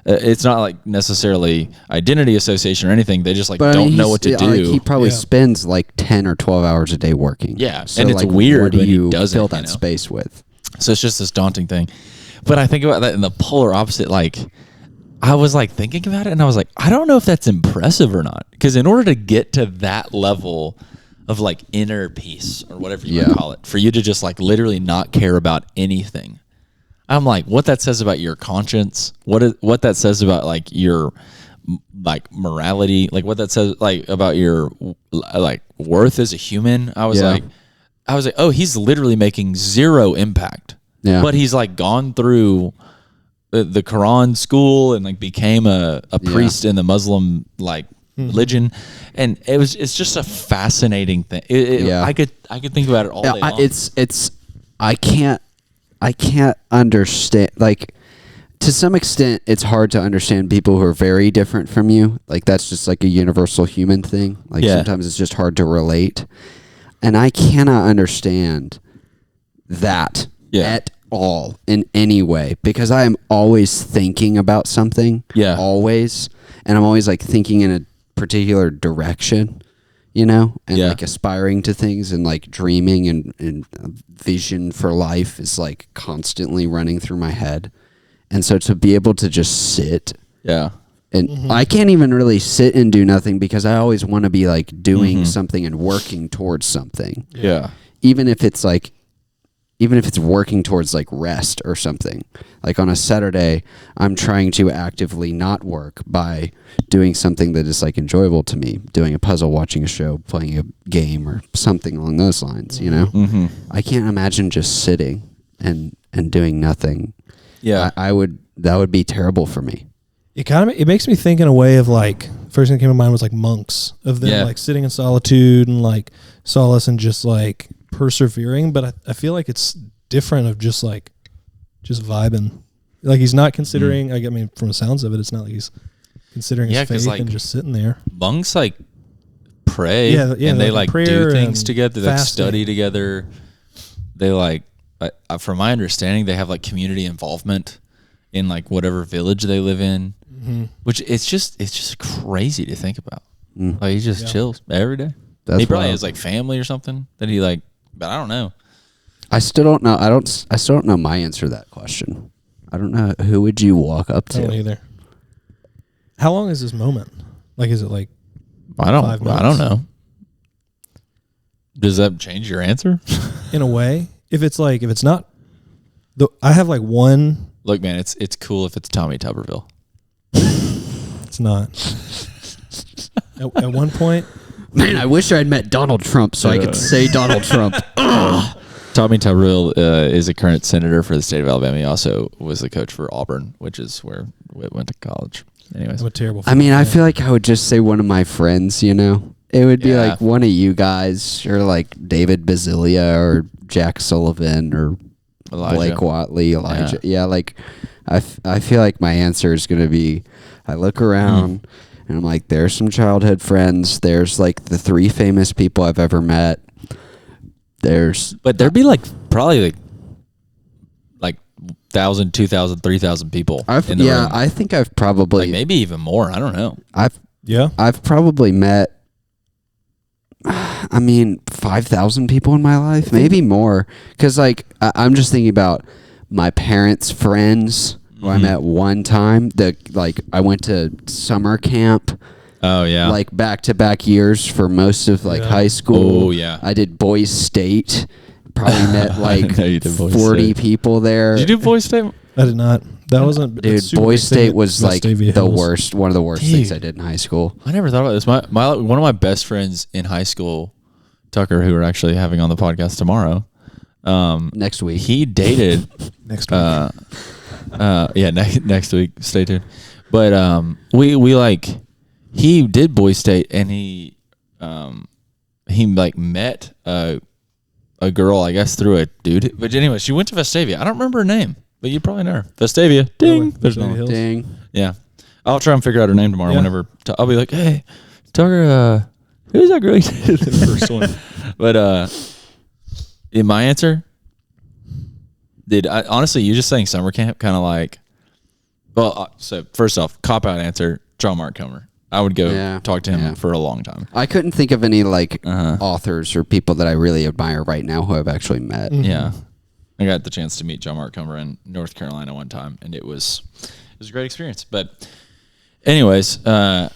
it's not like necessarily identity association or anything. They just like don't know what to do. Like he probably spends like 10 or 12 hours a day working. Yeah. So and it's like, weird when he doesn't fill that space with. So it's just this daunting thing. But I think about that in the polar opposite. Like I was like thinking about it and I was like, I don't know if that's impressive or not. Because in order to get to that level of like inner peace or whatever you want to call it, for you to just like literally not care about anything, I'm like, what that says about your conscience, what that says about like your like morality, like what that says like about your like worth as a human. I was like, oh, he's literally making zero impact. Yeah. But he's like gone through the Quran school and like became a priest in the Muslim like religion, and it's just a fascinating thing. I could think about it all day long. I can't understand, like, to some extent it's hard to understand people who are very different from you. Like that's just like a universal human thing. Like sometimes it's just hard to relate, and I cannot understand that at all in any way, because I am always thinking about something. Always. And I'm always like thinking in a particular direction, you know, and like aspiring to things, and like dreaming and vision for life is like constantly running through my head. And so to be able to just sit and I can't even really sit and do nothing, because I always want to be like doing something and working towards something. Even if it's working towards like rest or something. Like on a Saturday, I'm trying to actively not work by doing something that is like enjoyable to me, doing a puzzle, watching a show, playing a game, or something along those lines, you know? I can't imagine just sitting and and doing nothing. Yeah. That would be terrible for me. It makes me think in a way of like, first thing that came to mind was like monks, of them like sitting in solitude and like solace and just like persevering. But I feel like it's different of just vibing. Like he's not considering, I mean, from the sounds of it, it's not like he's considering his faith and just sitting there. Monks like pray and they like do things together. They like study together. They like, from my understanding, they have like community involvement in like whatever village they live in, which it's just crazy to think about. Like he just chills every day. He probably has like family or something that he like, but I don't know. I still don't know. I still don't know my answer to that question. I don't know. Who would you walk up to? I don't either. How long is this moment? Like, is it like I don't know. Does that change your answer? In a way, if it's not, I have like one. Look, man, it's cool if it's Tommy Tuberville. It's not. At one point, man, I wish I'd met Donald Trump so I could say Donald Trump. Tommy Tuberville is a current senator for the state of Alabama. He also was the coach for Auburn, which is where Whitt went to college. Anyways, what terrible. I mean, I feel like I would just say one of my friends. You know, it would be like one of you guys, or like David Bazilia, or Jack Sullivan, or Elijah. Blake Watley, Elijah. Yeah, like I feel like my answer is going to be, I look around and I'm like, there's some childhood friends. There's like the 3 famous people I've ever met. But there'd be like probably like 1,000, 2,000, 3,000 people in the room. I think I've probably like maybe even more. I don't know. I've probably met 5,000 people in my life, maybe more. Because like I'm just thinking about my parents' friends who I met one time. I went to summer camp. Oh yeah, like back-to-back years for most of high school. Oh yeah, I did Boys State. Probably met like 40 people there. Did you do Boys State? I did not. That wasn't. Dude, Boys State was like the worst. One of the worst things I did in high school. I never thought about this. One of my best friends in high school, Tucker, who we're actually having on the podcast tomorrow. Next week. He dated next week. Next week. Stay tuned. But we like. He did Boys State, and he like met a girl, I guess, through a dude. But anyway, she went to Vestavia. I don't remember her name, but you probably know her. Vestavia. Ding. There's no ding. Yeah, I'll try and figure out her name tomorrow. Whenever I'll be like, hey, Tucker, who's that girl? The first one. But in my answer, honestly, you just saying summer camp, kind of like. Well, so first off, cop out answer, John Mark Comer. I would go talk to him for a long time. I couldn't think of any authors or people that I really admire right now who I've actually met. Yeah, I got the chance to meet John Mark Comer in North Carolina one time, and it was a great experience. But anyways, there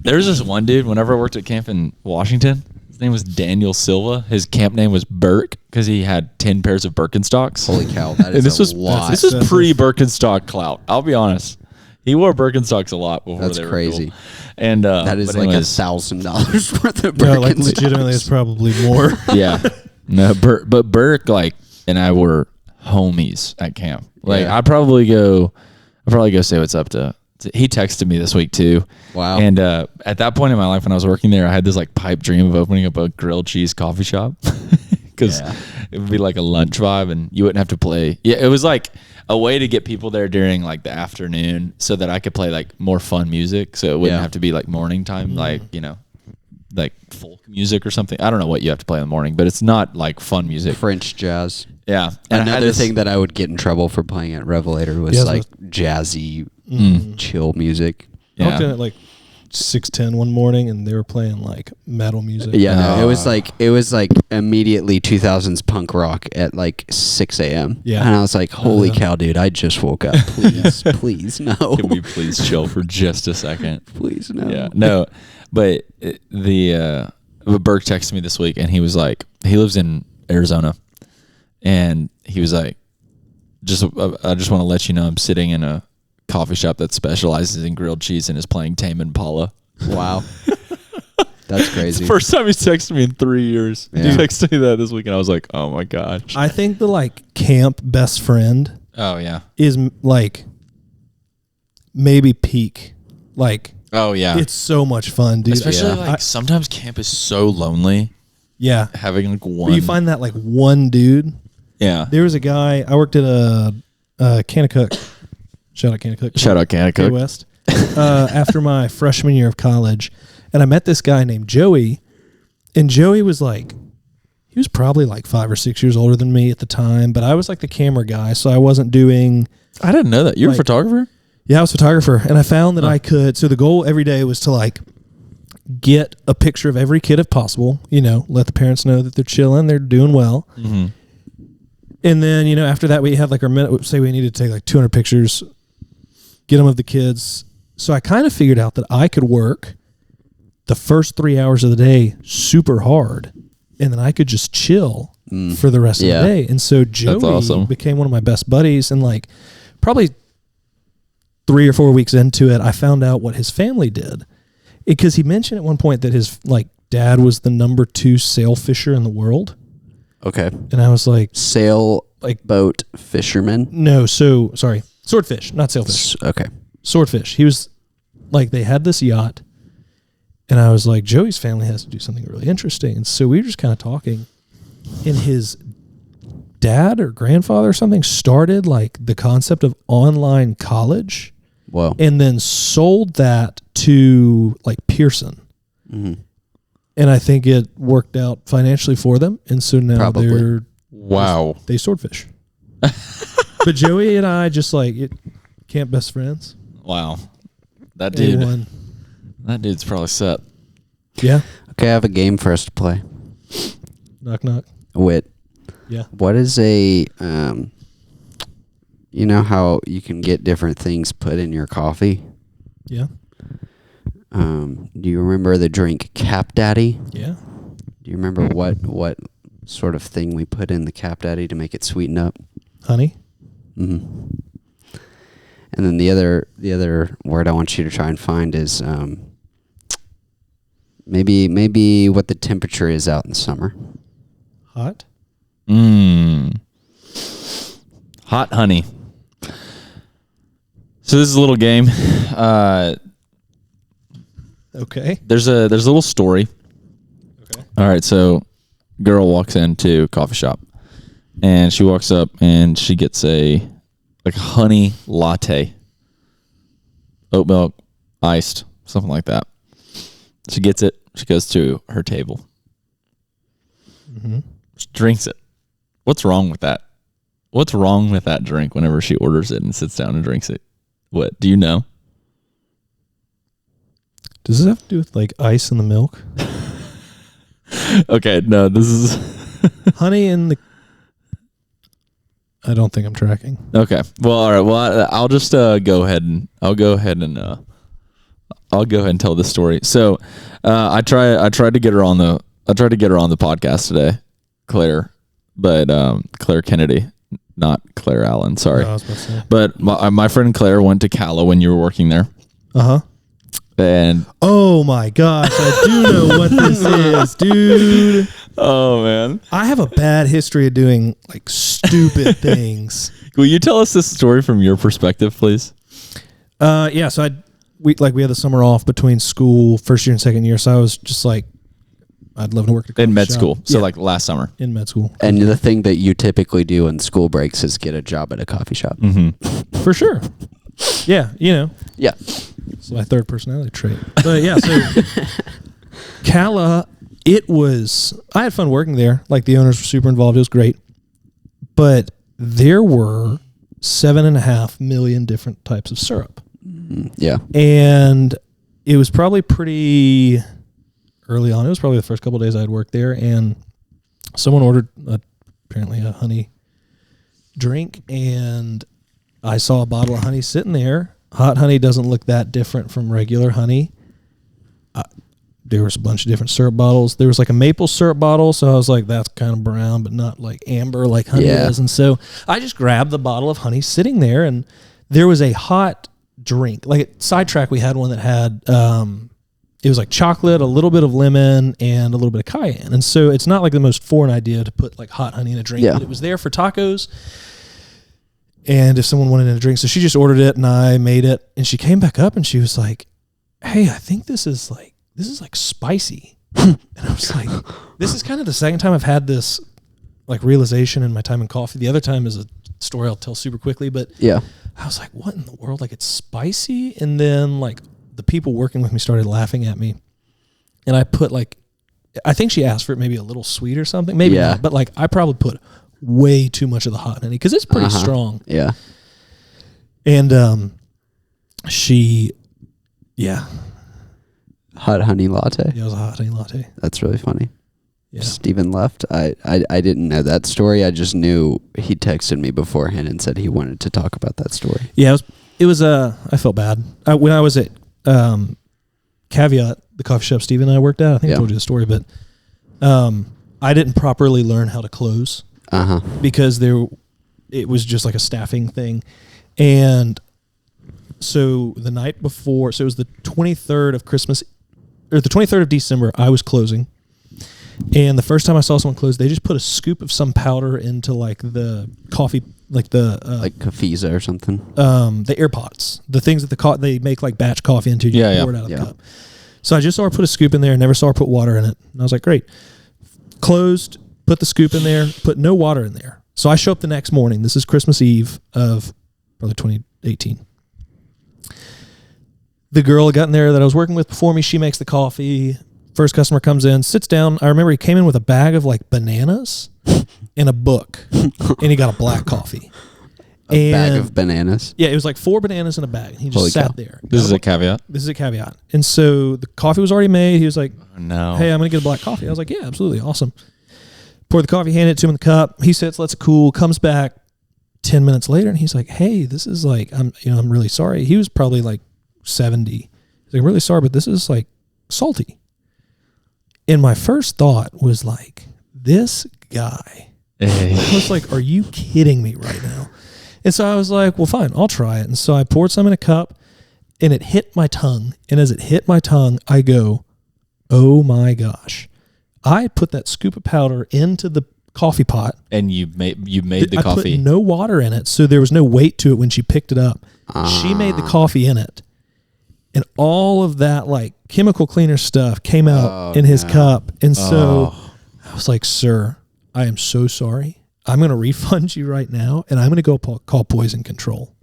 was this one dude. Whenever I worked at camp in Washington, his name was Daniel Silva. His camp name was Burke because he had 10 pairs of Birkenstocks. Holy cow, that is a lot. This is pre-Birkenstock clout. I'll be honest. He wore Birkenstocks a lot before That's they were crazy. Cool. And that is like $1,000 worth of Birkenstocks. No, like legitimately, it's probably more. Yeah, no, but Burke and I were homies at camp. Like I'd probably go say what's up to. He texted me this week too. Wow. And at that point in my life when I was working there, I had this like pipe dream of opening up a grilled cheese coffee shop because it would be like a lunch vibe and you wouldn't have to play. Yeah, it was like a way to get people there during like the afternoon so that I could play like more fun music. So it wouldn't have to be like morning time, like, like folk music or something. I don't know what you have to play in the morning, but it's not like fun music. French jazz. Yeah. And another thing that I would get in trouble for playing at Revelator was like jazzy, chill music. I walked in at like 6:10 one morning and they were playing like metal music. Yeah, no, it was like immediately 2000s punk rock at like 6 a.m. Yeah. And I was like, holy cow, dude, I just woke up. Please, no. Can we please chill for just a second? Please, no. Yeah, no. But Burke texted me this week and he was like, he lives in Arizona. And he was like, I just want to let you know I'm sitting in a coffee shop that specializes in grilled cheese and is playing Tame Impala. Wow. That's crazy. First time he's texted me in 3 years. Yeah. He texted me that this weekend. I was like, oh my gosh. I think the like camp best friend Oh yeah. is like maybe peak. Like, oh yeah. it's so much fun, dude. Especially like sometimes camp is so lonely. Yeah. Having like one. But you find that like one dude. Yeah. There was a guy, I worked at a Kanakuk. Shout out Kanakuk. Shout out Kanakuk. West. After my freshman year of college. And I met this guy named Joey. And Joey was like, he was probably like 5 or 6 years older than me at the time. But I was like the camera guy. So I wasn't doing. I didn't know that. You're a photographer? Yeah, I was a photographer. And I found that I could. So the goal every day was to like get a picture of every kid if possible. You know, let the parents know that they're chilling, they're doing well. Mm-hmm. And then, you know, after that, we had like our minute, say we needed to take like 200 pictures, get them of the kids. So I kind of figured out that I could work the first 3 hours of the day super hard, and then I could just chill for the rest of the day. And so Joey became one of my best buddies, and like probably 3 or 4 weeks into it, I found out what his family did. Because he mentioned at one point that his like dad was the number 2 sail fisher in the world. Okay. And I was like, boat fisherman? No, so sorry. Swordfish, not sailfish. Okay. Swordfish. He was like, they had this yacht, and I was like, Joey's family has to do something really interesting. And so we were just kind of talking, and his dad or grandfather or something started like the concept of online college. Wow. And then sold that to like Pearson. Mm-hmm. And I think it worked out financially for them. And so now they swordfish. But Joey and I just like camp best friends. Wow. That dude. That dude's probably set. Yeah. Okay, I have a game for us to play. Knock knock. Whit. Yeah. What is a you know how you can get different things put in your coffee? Yeah. Do you remember the drink Cap Daddy? Yeah. Do you remember what sort of thing we put in the Cap Daddy to make it sweeten up? Honey. Mm-hmm. And then the other word I want you to try and find is maybe what the temperature is out in the summer. Hot. Hot honey. So this is a little game. Okay. There's a little story. Okay. All right. So, girl walks into a coffee shop, and she walks up and she gets a honey latte, oat milk, iced, something like that. She gets it. She goes to her table. Mm-hmm. She drinks it. What's wrong with that? What's wrong with that drink whenever she orders it and sits down and drinks it? What? Do you know? Does this have to do with like ice in the milk? Okay, no, this is honey in the. I don't think I'm tracking. Okay. Well, all right. Well, I'll just go ahead and tell this story. So, I tried to get her on the podcast today, Claire, but Claire Kennedy, not Claire Allen. Sorry. No, I was about to say. But my friend Claire went to Cala when you were working there. Uh-huh. And oh my gosh, I do know what this is, dude. Oh man, I have a bad history of doing like stupid things. Will you tell us this story from your perspective, please? Yeah. So we had the summer off between school, first year and second year. So I was just like, I'd love to work at a in med shop. School. So like last summer in med school. And the thing that you typically do in school breaks is get a job at a coffee shop. Mm-hmm. For sure. Yeah. You know. Yeah. It's my third personality trait. But yeah, so Cala, I had fun working there. Like the owners were super involved. It was great. But there were 7.5 million different types of syrup. Yeah. And it was probably pretty early on. It was probably the first couple of days I had worked there. And someone ordered apparently a honey drink. And I saw a bottle of honey sitting there. Hot honey doesn't look that different from regular honey. There was a bunch of different syrup bottles. There was like a maple syrup bottle, so I was like, that's kind of brown, but not like amber like honey is. And so I just grabbed the bottle of honey sitting there, and there was a hot drink. Like at Sidetrack, we had one that had it was like chocolate, a little bit of lemon, and a little bit of cayenne. And so it's not like the most foreign idea to put like hot honey in a drink, but it was there for tacos. And if someone wanted a drink, so she just ordered it and I made it. And she came back up and she was like, "Hey, I think this is like spicy." And I was like, this is kind of the second time I've had this like realization in my time in coffee. The other time is a story I'll tell super quickly, but I was like, what in the world? Like, it's spicy. And then like the people working with me started laughing at me. And I put like, I think she asked for it maybe a little sweet or something. Maybe not, but like I probably put way too much of the hot honey because it's pretty strong. Yeah. And hot honey latte. Yeah, it was a hot honey latte. That's really funny. Yeah. Stephen left. I didn't know that story. I just knew he texted me beforehand and said he wanted to talk about that story. Yeah, it was I felt bad. When I was at Caveat, the coffee shop Stephen and I worked at, I think I told you the story, but I didn't properly learn how to close because it was just like a staffing thing. And so the night before, so it was the 23rd of Christmas, or the 23rd of December, I was closing. And the first time I saw someone close, they just put a scoop of some powder into like the coffee, like the like Cafeza or something. The air pots, the things that they make like batch coffee into. You pour it out of the cup. So I just saw her put a scoop in there. Never saw her put water in it. And I was like, great. Closed. Put the scoop in there. Put no water in there. So I show up the next morning. This is Christmas Eve of probably 2018. The girl got in there that I was working with before me. She makes the coffee. First customer comes in, sits down. I remember he came in with a bag of like bananas and a book, and he got a black coffee. A bag of bananas? Yeah, it was like 4 bananas in a bag. He just sat there. This is a caveat? This is a caveat. And so the coffee was already made. He was like, "Oh, no. Hey, I'm going to get a black coffee." I was like, yeah, absolutely. Awesome. Pour the coffee, hand it to him in the cup. He sits, lets it cool, comes back 10 minutes later, and he's like, "Hey, this is like, I'm really sorry." He was probably like 70. He's like, "I'm really sorry, but this is like salty." And my first thought was like, this guy. I was like, are you kidding me right now? And so I was like, well, fine, I'll try it. And so I poured some in a cup, and it hit my tongue. And as it hit my tongue, I go, oh my gosh. I put that scoop of powder into the coffee pot. And you made the coffee. I put no water in it, so there was no weight to it when she picked it up. She made the coffee in it. And all of that like chemical cleaner stuff came out in his cup. And so I was like, "Sir, I am so sorry. I'm going to refund you right now, and I'm going to go call poison control."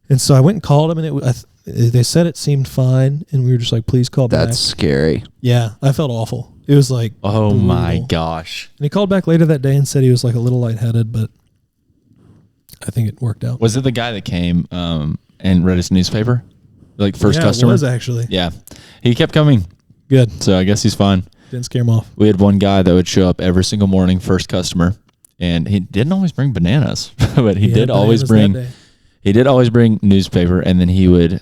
And so I went and called him, and they said it seemed fine, and we were just like, "Please call back." That's scary. Yeah, I felt awful. It was like, oh brutal. My gosh. And he called back later that day and said he was like a little lightheaded, but I think it worked out. Was it the guy that came and read his newspaper? Like first customer? It was actually. Yeah. He kept coming. Good. So I guess he's fine. Didn't scare him off. We had one guy that would show up every single morning, first customer, and he didn't always bring bananas, but he did always bring newspaper, and then he would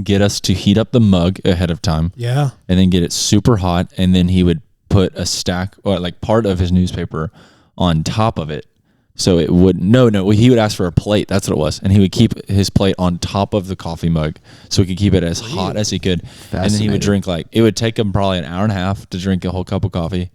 get us to heat up the mug ahead of time. Yeah. And then get it super hot, and then he would put a stack or like part of his newspaper on top of it. So it would he would ask for a plate. That's what it was, and he would keep his plate on top of the coffee mug so he could keep it as hot as he could. And then he would drink it would take him probably an hour and a half to drink a whole cup of coffee.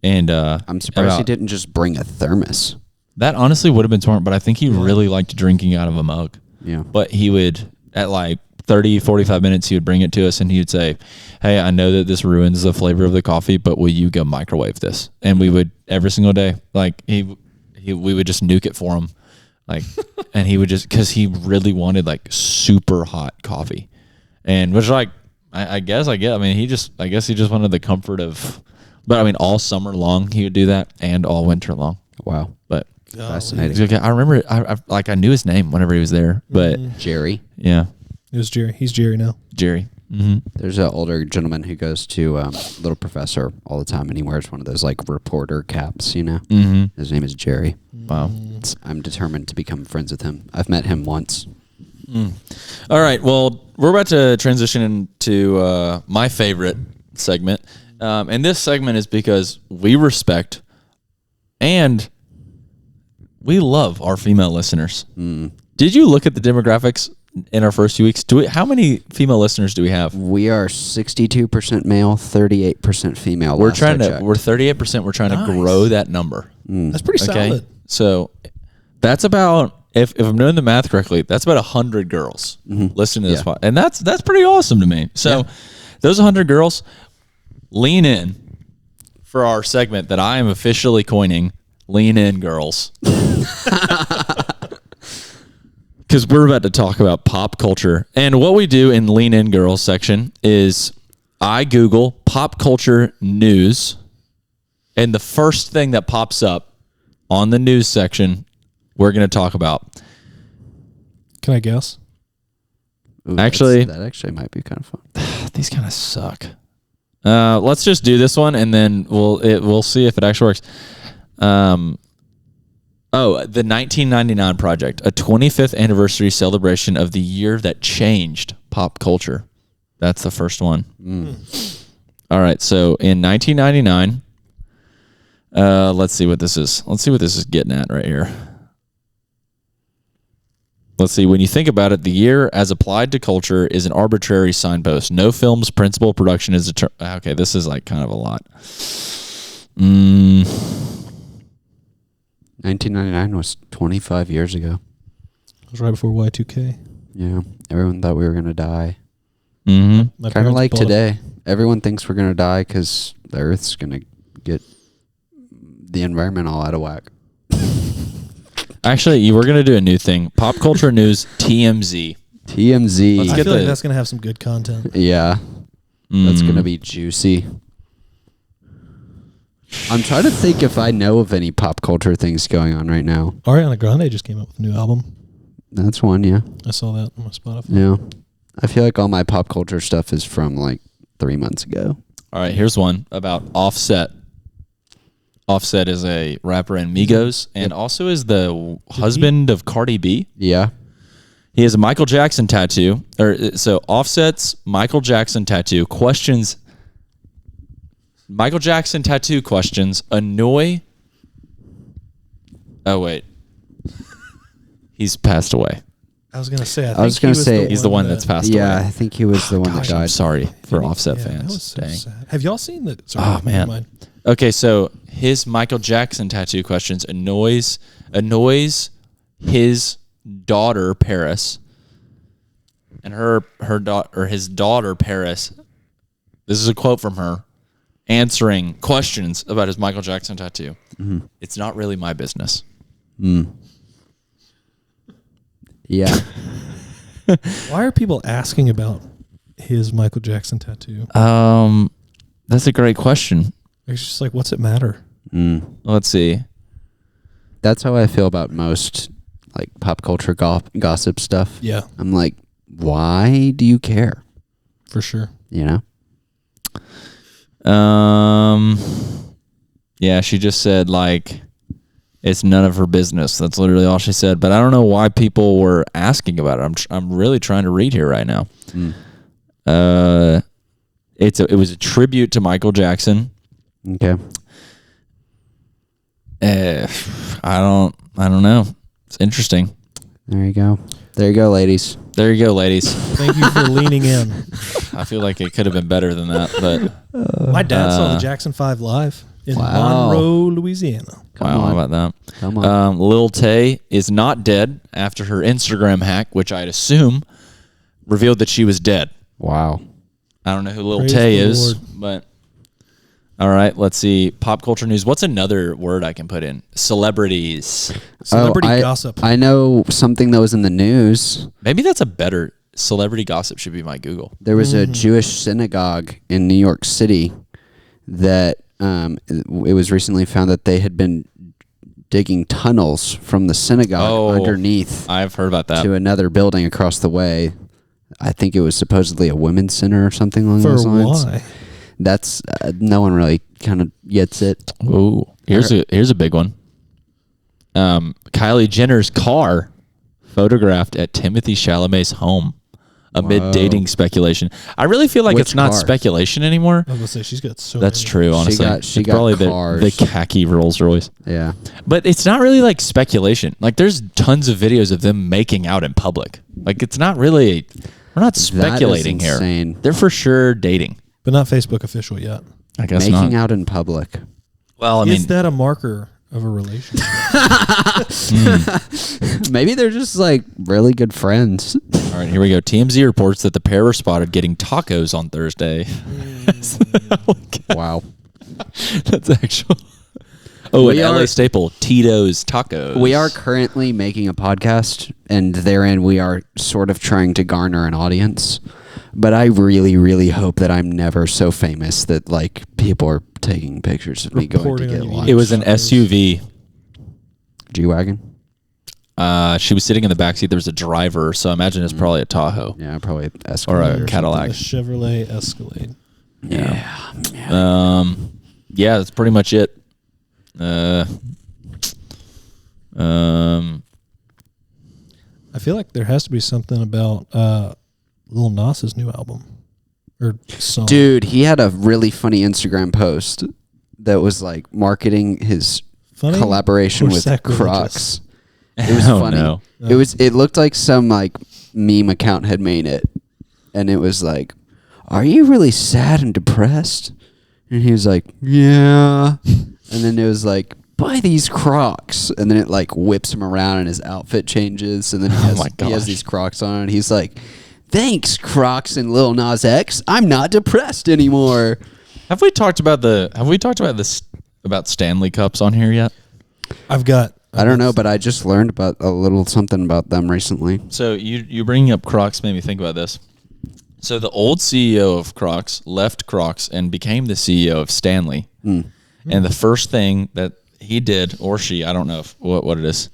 And I'm surprised he didn't just bring a thermos. That honestly would have been smart, but I think he really liked drinking out of a mug. Yeah. But he would at like 30, 45 minutes, he would bring it to us and he would say, "Hey, I know that this ruins the flavor of the coffee, but will you go microwave this?" And we would every single day, like we would just nuke it for him, like, and he would just, because he really wanted like super hot coffee, and which like I guess I get. I mean, I guess he just wanted the comfort of, but I mean, all summer long he would do that, and all winter long. Wow, but fascinating. I remember I knew his name whenever he was there, but Jerry. Yeah, it was Jerry. He's Jerry now. Jerry. Mm-hmm. There's an older gentleman who goes to Little Professor all the time, and he wears one of those like reporter caps, you know. Mm-hmm. His name is Jerry. Wow. I'm determined to become friends with him. I've met him once. All right. Well, we're about to transition into my favorite segment, and this segment is because we respect and we love our female listeners. Did you look at the demographics in our first few weeks. How many female listeners do we have? We are 62% male, 38% female. We're 38%. We're trying to grow that number. That's pretty solid. So that's about, if I'm doing the math correctly, that's about 100 girls listening to this podcast. And that's pretty awesome to me. So those 100 girls, lean in for our segment that I am officially coining, Lean In Girls. Because we're about to talk about pop culture. And what we do in Lean In Girls section is I Google pop culture news, and the first thing that pops up on the news section, we're going to talk about. Can I guess? Ooh, actually, that actually might be kind of fun. These kind of suck. Let's just do this one, and then we'll see if it actually works. The 1999 Project, a 25th anniversary celebration of the year that changed pop culture. That's the first one. All right, so in 1999, let's see what this is. Let's see what this is getting at right here. Let's see. When you think about it, the year as applied to culture is an arbitrary signpost. No film's principal production is okay, this is like kind of a lot. 1999 was 25 years ago. It was right before Y2K. Yeah, everyone thought we were going to die. Mm-hmm. Kind of like today. Everyone thinks we're going to die because the Earth's going to get the environment all out of whack. Actually, we're going to do a new thing. Pop culture news TMZ. TMZ. I feel like that's going to have some good content. Yeah. That's going to be juicy. I'm trying to think if I know of any pop culture things going on right now. Ariana Grande just came out with a new album. That's one, yeah. I saw that on my Spotify. Yeah. I feel like all my pop culture stuff is from like 3 months ago. All right, here's one about Offset. Offset is a rapper in Migos and also is the husband of Cardi B. Yeah. He has a Michael Jackson tattoo. So Offset's Michael Jackson tattoo questions... Michael Jackson tattoo questions annoy... Oh, wait. He's passed away. I was going to say, I was going to say he's the one that's passed away. Yeah, I think he was the one that died. I'm sorry for Offset fans. That was so sad. Have y'all seen the... Sorry, oh, man. Okay, so his Michael Jackson tattoo questions annoys his daughter, Paris, and his daughter, Paris. This is a quote from her, answering questions about his Michael Jackson tattoo. Mm-hmm. It's not really my business. Yeah. Why are people asking about his Michael Jackson tattoo? That's a great question. It's just like, what's it matter? Let's see. That's how I feel about most like pop culture gossip stuff. Yeah. I'm like, why do you care? For sure. You know? Yeah, she just said like it's none of her business. That's literally all she said. But I don't know why people were asking about it. I'm really trying to read here right now. It was a tribute to Michael Jackson. Okay. I don't know. It's interesting. There you go. There you go, ladies. There you go, ladies. Thank you for leaning in. I feel like it could have been better than that, but my dad saw the Jackson 5 live in Monroe, Louisiana. How about that? Come on. Lil Tay is not dead after her Instagram hack, which I'd assume revealed that she was dead. Wow. I don't know who Lil Tay is, but all right, let's see. Pop culture news. What's another word I can put in? Celebrities. Celebrity gossip. I know something that was in the news. Maybe that's a better celebrity gossip should be my Google. There was a Jewish synagogue in New York City that it was recently found that they had been digging tunnels from the synagogue underneath. I've heard about that. To another building across the way. I think it was supposedly a women's center or something along those lines. Why? That's no one really kind of gets it. Oh, here's a big one. Kylie Jenner's car photographed at Timothy Chalamet's home. amid dating speculation. I really feel like it's not speculation anymore. I was gonna say she's got so. That's many. true. Honestly, she got probably cars. the khaki Rolls Royce. Yeah, but it's not really like speculation. Like there's tons of videos of them making out in public. Like it's not really. We're not speculating here. They're for sure dating, but not Facebook official yet. I guess making out in public. Well, I mean, is that a marker of a relationship? Maybe they're just like really good friends. All right, here we go. TMZ reports that the pair were spotted getting tacos on Thursday. Wow. That's actual. Oh, an LA staple, Tito's Tacos. We are currently making a podcast, and therein we are sort of trying to garner an audience. But I really, really hope that I'm never so famous that like people are taking pictures of me going to get lunch. It was an SUV. G-Wagon? She was sitting in the backseat. There was a driver, so I imagine it's probably a Tahoe. Yeah, probably Escalade. Or a Cadillac. A Chevrolet Escalade. Yeah. Yeah, that's pretty much it. I feel like there has to be something about Lil Nas's new album or song. Dude, he had a really funny Instagram post that was like marketing his collaboration with Crocs. It was funny. No. It looked like some like meme account had made it, and it was like, "Are you really sad and depressed?" And he was like, "Yeah." And then it was like, "Buy these Crocs," and then it like whips him around and his outfit changes, and then he has these Crocs on, and he's like, "Thanks, Crocs and Lil Nas X. I'm not depressed anymore." Have we talked about about Stanley Cups on here yet? I don't know, but I just learned about a little something about them recently. So you bringing up Crocs made me think about this. So the old CEO of Crocs left Crocs and became the CEO of Stanley. And the first thing that he did, or she, I don't know what it is,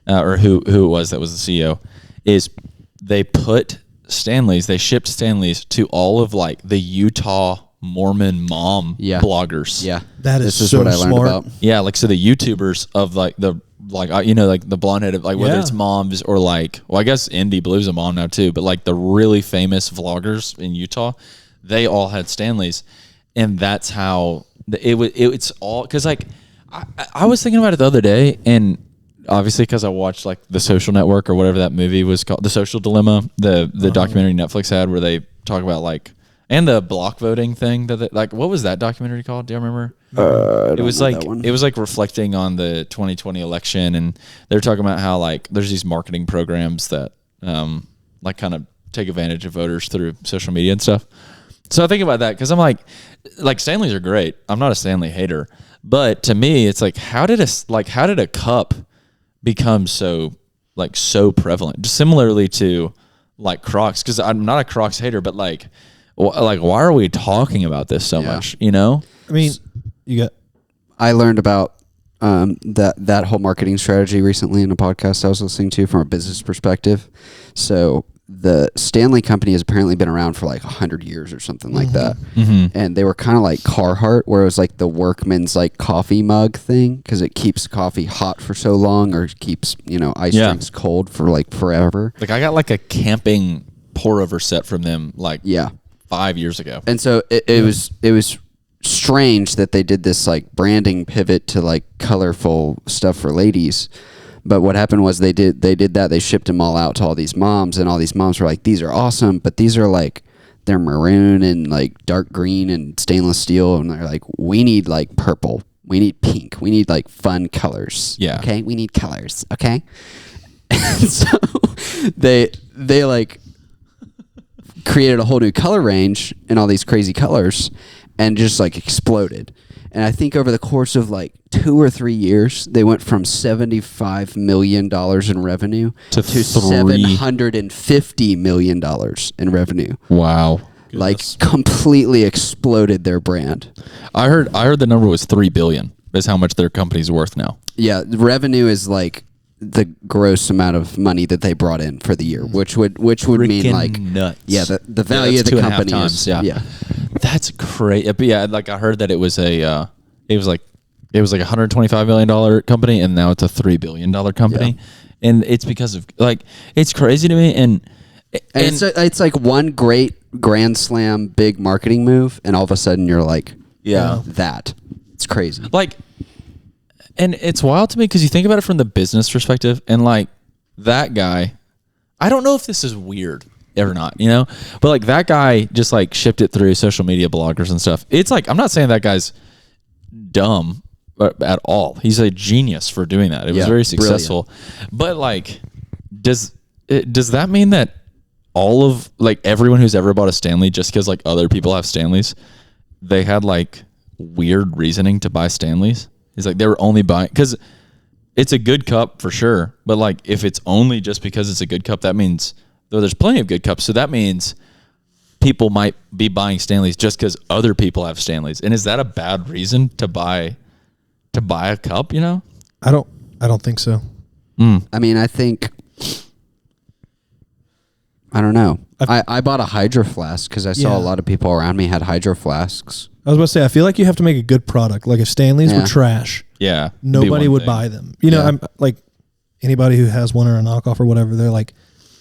or who it was that was the CEO, is they shipped Stanleys to all of like the Utah Mormon mom bloggers. Yeah, this is what I learned about. Yeah, like so the YouTubers of like the blonde headed, like whether it's moms or like, well, I guess Indie Blue's a mom now too, but like the really famous vloggers in Utah, they all had Stanleys, and that's how it's all, because like I was thinking about it the other day, and obviously because I watched like The Social Network or whatever that movie was called, The Social Dilemma, the documentary Netflix had where they talk about like, and the block voting thing that like, what was that documentary called? Do you remember? It was like reflecting on the 2020 election, and they're talking about how like there's these marketing programs that like kind of take advantage of voters through social media and stuff. So I think about that because I'm like Stanleys are great. I'm not a Stanley hater, but to me it's like how did a cup become so prevalent? Just similarly to like Crocs, because I'm not a Crocs hater, but like why are we talking about this so much? You know, I mean, I learned about that whole marketing strategy recently in a podcast I was listening to from a business perspective. So the Stanley company has apparently been around for like 100 years or something like that. And they were kind of like Carhartt, where it was like the workman's like coffee mug thing, because it keeps coffee hot for so long, or keeps, ice drinks cold for like forever. Like I got like a camping pour over set from them 5 years ago. And so it was strange that they did this like branding pivot to like colorful stuff for ladies. But what happened was they did that. They shipped them all out to all these moms, and all these moms were like, "These are awesome," but these are like, they're maroon and like dark green and stainless steel, and they're like, "We need like purple, we need pink, we need like fun colors." Yeah. Okay, we need colors. Okay. And so they like created a whole new color range and all these crazy colors, and just like exploded. And I think over the course of like 2 or 3 years, they went from $75 million in revenue to $750 million in revenue. Wow. Like completely exploded their brand. I heard the number was $3 billion is how much their company's worth now. Yeah, the revenue is like the gross amount of money that they brought in for the year, which would mean like nuts. Yeah, the value of the company is That's crazy. But yeah, like I heard that it was like $125 million company, and now it's a $3 billion company, and it's because of like, it's crazy to me. And And it's like one great grand slam big marketing move, and all of a sudden you're like, that. It's crazy. Like, and it's wild to me because you think about it from the business perspective, and like that guy, I don't know if this is weird or not, you know, but like that guy just like shipped it through social media bloggers and stuff. It's like, I'm not saying that guy's dumb at all. He's a genius for doing that. It was very successful. Brilliant. But like, does that mean that all of like everyone who's ever bought a Stanley, just because like other people have Stanleys, they had like weird reasoning to buy Stanleys? It's like they were only buying because it's a good cup for sure, but like if it's only just because it's a good cup, that means though there's plenty of good cups, so that means people might be buying Stanleys just because other people have Stanleys. And is that a bad reason to buy a cup? You know, I don't think so. I mean, I don't know. I bought a hydro flask because I saw a lot of people around me had hydro flasks. I was about to say, I feel like you have to make a good product. Like if Stanleys were trash, nobody would buy them. You know, I'm like anybody who has one or a knockoff or whatever, they're like,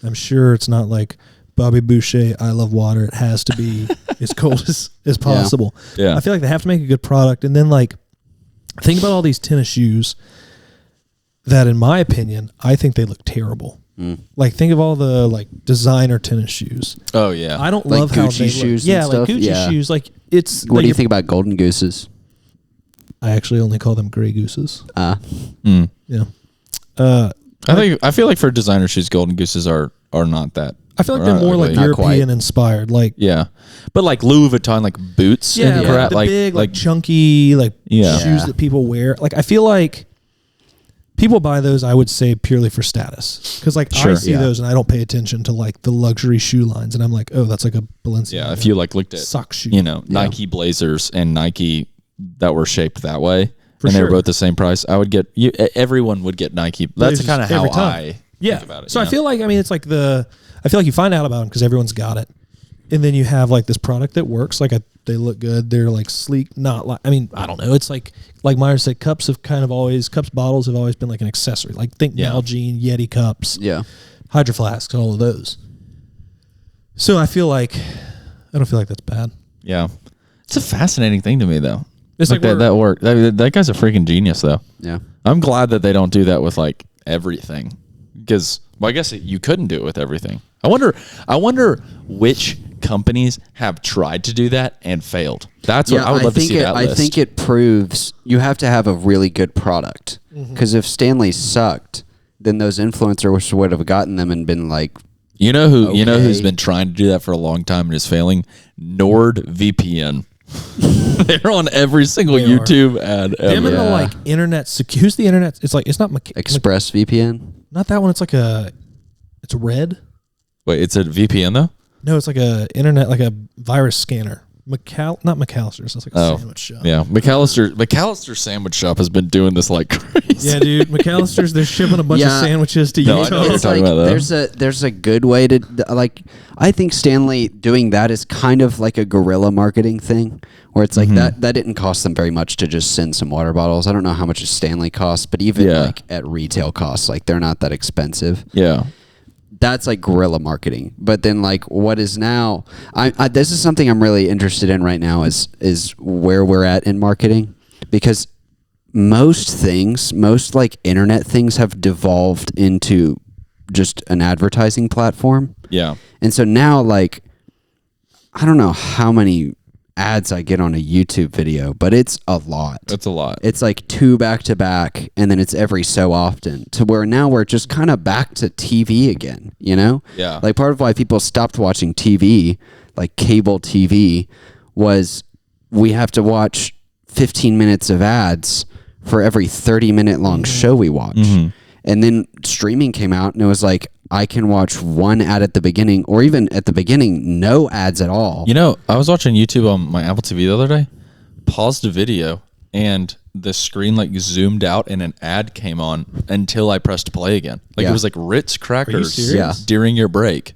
I'm sure it's not like Bobby Boucher, I love water. It has to be as cold as possible. Yeah. I feel like they have to make a good product. And then like, think about all these tennis shoes that in my opinion, I think they look terrible. Like think of all the like designer tennis shoes. Oh yeah. I don't like love Gucci how they shoes look. and stuff? Like Gucci shoes. Like it's. What do you think about Golden Gooses? I actually only call them Grey Gooses. Yeah. I feel like for designer shoes, Golden Gooses are not that. I feel like they're more like European inspired. Like but like Louis Vuitton, like boots. Yeah, like the big, like chunky, like shoes that people wear. Like I feel like people buy those, I would say, purely for status. Because like I see those and I don't pay attention to like the luxury shoe lines, and I'm like, oh, that's like a Balenciaga. Yeah, if you like looked at sock shoe, you know, Nike Blazers and Nike that were shaped that way, they were both the same price, I would get everyone would get Nike. That's kind of how I think about it. So I feel like, I mean, it's like I feel like you find out about them because everyone's got it, and then you have like this product that works. Like they look good. They're like sleek. Not like, I mean, I don't know. It's like Myres said, bottles have always been like an accessory. Like think Nalgene, Yeti cups, hydro flasks, all of those. So I don't feel like that's bad. Yeah, it's a fascinating thing to me though. It's like that work. That guy's a freaking genius though. Yeah, I'm glad that they don't do that with like everything, because I guess you couldn't do it with everything. I wonder which companies have tried to do that and failed. That's what I would love to see that list. I think it proves you have to have a really good product. Because if Stanley sucked, then those influencers would have gotten them and been like, you know who's been trying to do that for a long time and is failing? NordVPN. They're on every single YouTube ad ever. Them and the like internet. Who's the internet? It's like, it's not ExpressVPN. Not that one. It's like it's red. Wait, it's a VPN though? No, it's like a internet, like a virus scanner. Not McAllister's. It's like a sandwich shop. Yeah, McAllister Sandwich Shop has been doing this like crazy. Yeah, dude, McAllister's, they're shipping a bunch of sandwiches to Utah. I know what you're talking about, though. There's a good way to like. I think Stanley doing that is kind of like a guerrilla marketing thing, where it's like that didn't cost them very much to just send some water bottles. I don't know how much a Stanley costs, but even like at retail costs, like they're not that expensive. Yeah. That's like guerrilla marketing. But then like what is now, this is something I'm really interested in right now is where we're at in marketing, because most like internet things have devolved into just an advertising platform. Yeah. And so now like, I don't know how many ads I get on a YouTube video, but it's a lot. That's a lot. It's like 2 back to back, and then it's every so often, to where now we're just kind of back to TV again, you know? Yeah. Like part of why people stopped watching TV, like cable TV, was we have to watch 15 minutes of ads for every 30-minute long show we watch. And then streaming came out, and it was like, I can watch one ad at the beginning, or even at the beginning, no ads at all. You know, I was watching YouTube on my Apple TV the other day, paused a video, and the screen like zoomed out and an ad came on until I pressed play again. Like it was like Ritz crackers during your break.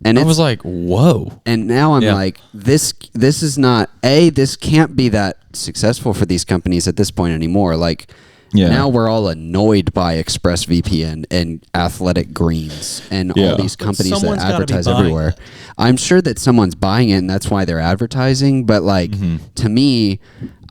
And I was like, whoa. And now I'm like, this is not, this can't be that successful for these companies at this point anymore. Like, Yeah. Now we're all annoyed by ExpressVPN and Athletic Greens and all these companies that advertise everywhere. I'm sure that someone's buying it and that's why they're advertising. But like to me,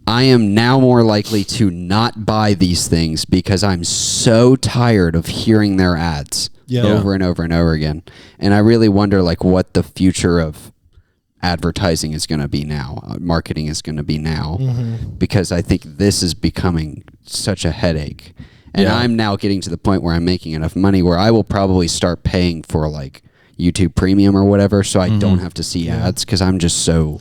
I am now more likely to not buy these things because I'm so tired of hearing their ads over and over and over again. And I really wonder like what the future of advertising is going to be now, marketing is going to be now, because I think this is becoming such a headache. And I'm now getting to the point where I'm making enough money where I will probably start paying for like YouTube Premium or whatever, so I don't have to see ads, because I'm just so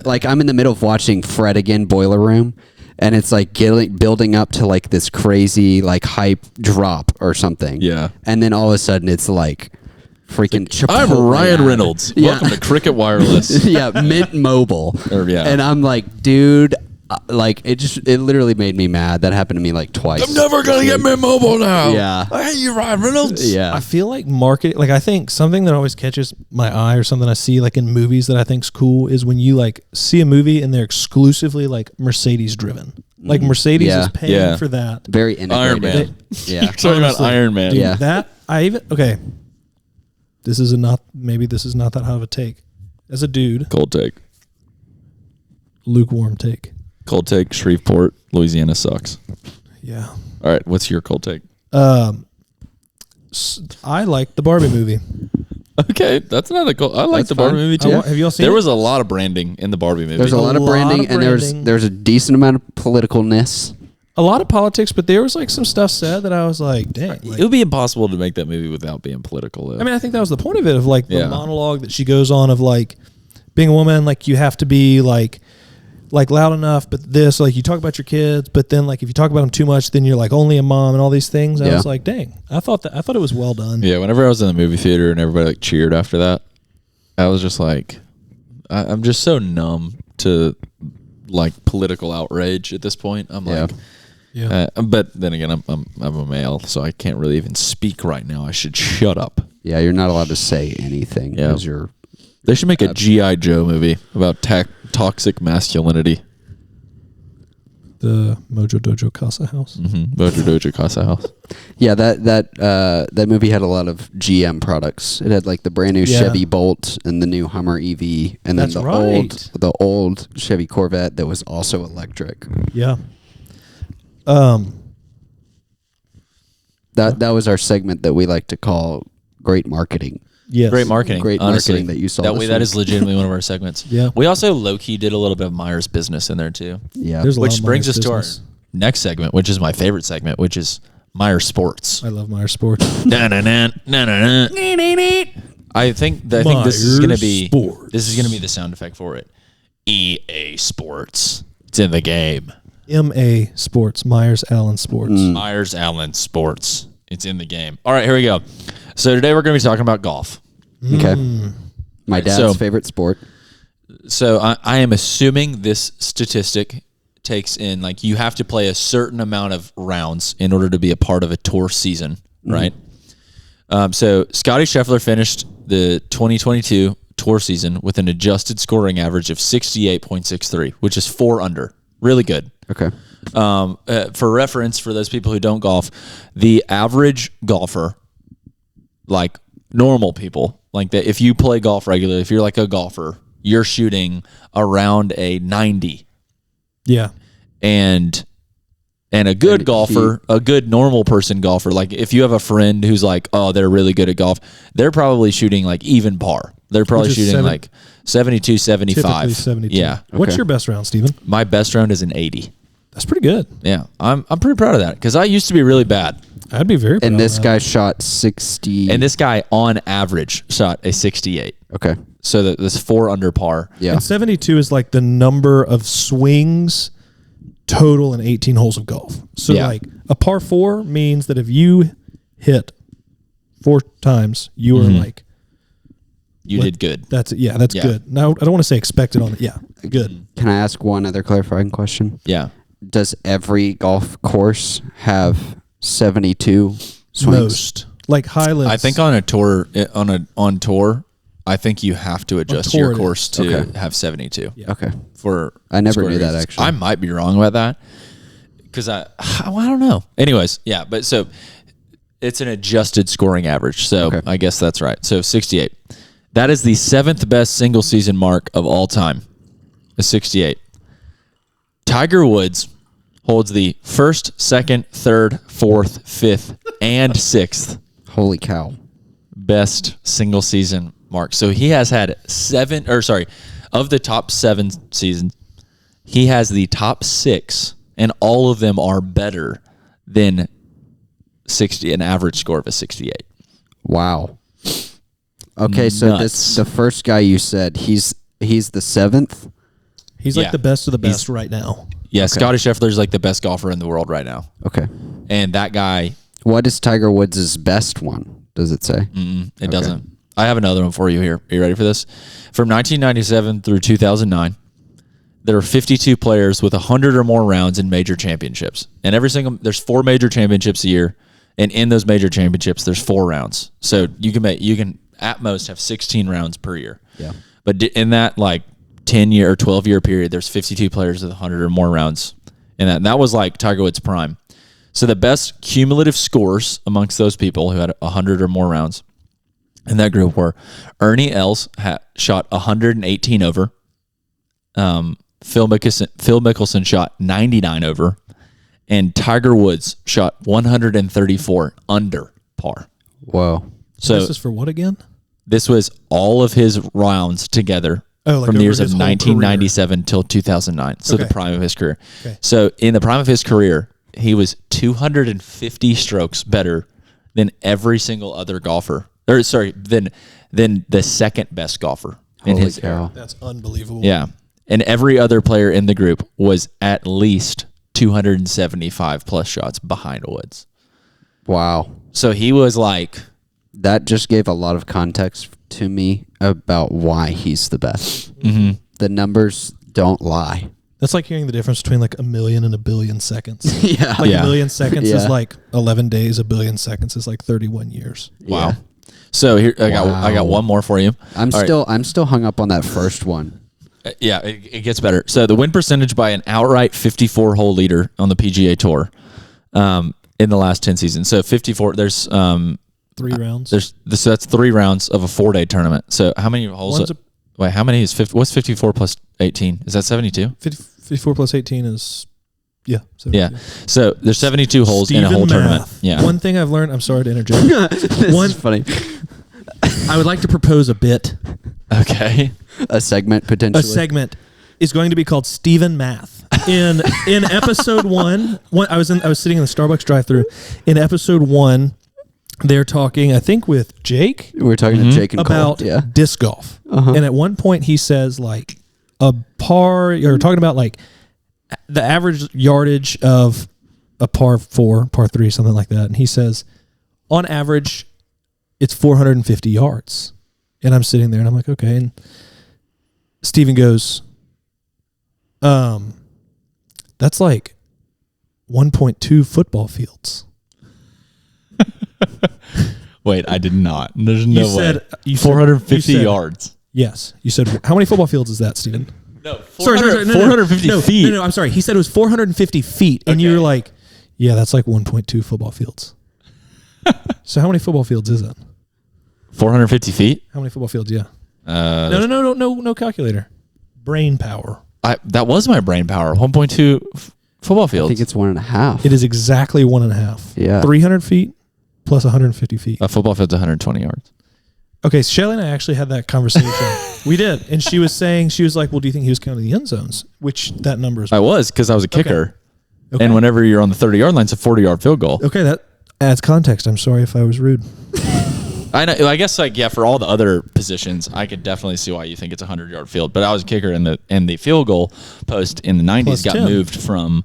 like I'm in the middle of watching Fred Again Boiler Room, and it's like building up to like this crazy like hype drop or something. Yeah, and then all of a sudden it's like freaking I'm Ryan Reynolds. Welcome to Cricket Wireless. Mint Mobile. And I'm like, dude, like it literally made me mad. That happened to me like twice. I'm never gonna get Mint Mobile now. I hate you, Ryan Reynolds. I feel like marketing, like I think something that always catches my eye or something I see like in movies that I think's cool is when you like see a movie and they're exclusively like Mercedes driven. Like Mercedes is paying for that. Very integrated. Iron Man. You're talking about Iron Man. Dude, that I even This is not that high of a take. As a dude, cold take. Lukewarm take. Cold take. Shreveport, Louisiana sucks. Yeah. All right. What's your cold take? I like the Barbie movie. Okay, that's not a cold. I like the Barbie movie too. Have you all seen it? There was a lot of branding in the Barbie movie. There's a lot of branding, and there's a decent amount of politicalness. A lot of politics, but there was like some stuff said that I was like, dang. Like, it would be impossible to make that movie without being political, though. I mean, I think that was the point of it, of like the monologue that she goes on of like being a woman, like you have to be like loud enough, but this, like you talk about your kids, but then like if you talk about them too much, then you're like only a mom and all these things. I was like, dang, I thought it was well done. Yeah, whenever I was in the movie theater and everybody like cheered after that, I was just like, I'm just so numb to like political outrage at this point. I'm like. Yeah, but then again, I'm a male, so I can't really even speak right now. I should shut up. Yeah, you're not allowed to say anything. Yeah, they should make a G.I. Joe movie about toxic masculinity. The Mojo Dojo Casa House. Mojo Dojo Casa House. Yeah, that movie had a lot of GM products. It had like the brand new Chevy Bolt and the new Hummer EV, and then the old Chevy Corvette that was also electric. Yeah. That was our segment that we like to call great marketing. Yes. Great marketing. Great marketing that you saw. That is legitimately one of our segments. Yeah. We also low-key did a little bit of Myres business in there too. Yeah. Which brings us to our next segment, which is my favorite segment, which is Myres Sports. I love Myres Sports. I think this is gonna be the sound effect for it. EA Sports. It's in the game. MA Sports, Myers Allen Sports. Myers Allen Sports. It's in the game. All right, here we go. So today we're going to be talking about golf. Okay. My dad's favorite sport. So I am assuming this statistic takes in, like, you have to play a certain amount of rounds in order to be a part of a tour season, right? So Scotty Scheffler finished the 2022 tour season with an adjusted scoring average of 68.63, which is 4 under. Really good. Okay. For reference, for those people who don't golf, the average golfer, like normal people, like that, if you play golf regularly, if you're like a golfer, you're shooting around a 90. Yeah. And a good golfer, a good normal person golfer, like if you have a friend who's like, oh, they're really good at golf, they're probably shooting like even par. They're probably shooting like 72, 75. Typically 72. Yeah. What's your best round, Stephen? My best round is an 80. That's pretty good. Yeah. I'm pretty proud of that because I used to be really bad. I'd be very proud And this of guy that. shot 60. And this guy on average shot a 68. Okay. So that's 4 under par. Yeah. And 72 is like the number of swings total in 18 holes of golf. So like a par 4 means that if you hit 4 times, you are like, you did good. That's good. Now, I don't want to say expected on it. Yeah, good. Can I ask one other clarifying question? Yeah. Does every golf course have 72 swings? Most. Like high limits. I think on a tour, on tour, I think you have to adjust your course to have 72. Yeah. Okay. For I never scoring knew that, reasons. actually. I might be wrong about that. because I don't know. Anyways, yeah, but so it's an adjusted scoring average. So I guess that's right. So 68. That is the 7th best single season mark of all time. A 68. Tiger Woods holds the 1st, 2nd, 3rd, 4th, 5th, and 6th. Holy cow. Best single season mark. So he has had of the top 7 seasons, he has the top 6, and all of them are better than 60, an average score of a 68. Wow. Okay, so the first guy you said, he's the 7th? He's like the best of the best right now. Yeah, okay. Scotty Scheffler's like the best golfer in the world right now. Okay. And that guy... What is Tiger Woods' best one, does it say? It doesn't. I have another one for you here. Are you ready for this? From 1997 through 2009, there are 52 players with 100 or more rounds in major championships. And there's 4 major championships a year, and in those major championships, there's 4 rounds. So you can at most have 16 rounds per year. Yeah. But in that 10-year or 12-year period, there's 52 players with 100 or more rounds in that. And that was like Tiger Woods' prime. So the best cumulative scores amongst those people who had 100 or more rounds in that group were Ernie Els shot 118 over. Phil Mickelson shot 99 over. And Tiger Woods shot 134 under par. Whoa. So this is for what again? This was all of his rounds together from the years of 1997 till 2009. So the prime of his career. Okay. So in the prime of his career, he was 250 strokes better than every single other golfer. Than the second best golfer in his era. That's unbelievable. Yeah. And every other player in the group was at least 275 plus shots behind Woods. Wow. So he was like... That just gave a lot of context to me about why he's the best. Mm-hmm. The numbers don't lie. That's like hearing the difference between like a million and a billion seconds. Yeah. Like a million seconds is like 11 days. A billion seconds is like 31 years. Wow. Yeah. So here I got one more for you. I'm still hung up on that first one. Yeah, it gets better. So the win percentage by an outright 54-hole leader on the PGA Tour in the last 10 seasons. So 54. There's 3 rounds. So that's 3 rounds of a 4-day tournament. So how many holes? How many is 50? What's 54 plus 18? Is that 72? 54 plus 18 is 72. Yeah. So there's 72 holes in a whole tournament. Yeah. One thing I've learned. I'm sorry to interject. This is funny. I would like to propose a bit. Okay. A segment potentially. A segment is going to be called Stephen Math. In episode 1, I was sitting in the Starbucks drive-thru. In episode 1, they're talking, I think, with Jake. We're talking to Jake and about Cole. disc golf. Uh-huh. And at one point he says like a par, you're talking about like the average yardage of a par 4, par 3, something like that. And he says, on average, it's 450 yards. And I'm sitting there and I'm like, okay. And Steven goes, that's like 1.2 football fields. Wait, I did not. There's no way. You 450 yards. Yes. You said, how many football fields is that, Steven? No, 450 feet. No, I'm sorry. He said it was 450 feet. And you were like, yeah, that's like 1.2 football fields. So how many football fields is that? 450 feet? How many football fields? Yeah. No calculator. Brain power. That was my brain power. 1.2 football fields. I think it's 1.5. It is exactly 1.5. Yeah. 300 feet plus 150 feet. A football field's 120 yards. Okay, Shelly and I actually had that conversation. We did. And she was like, well, do you think he was counting the end zones? Which that number is. I was, because I was a kicker. Okay. And whenever you're on the 30-yard line, it's a 40-yard field goal. Okay, that adds context. I'm sorry if I was rude. I know. I guess for all the other positions, I could definitely see why you think it's a 100-yard field. But I was a kicker, and the field goal post in the 90s got moved from,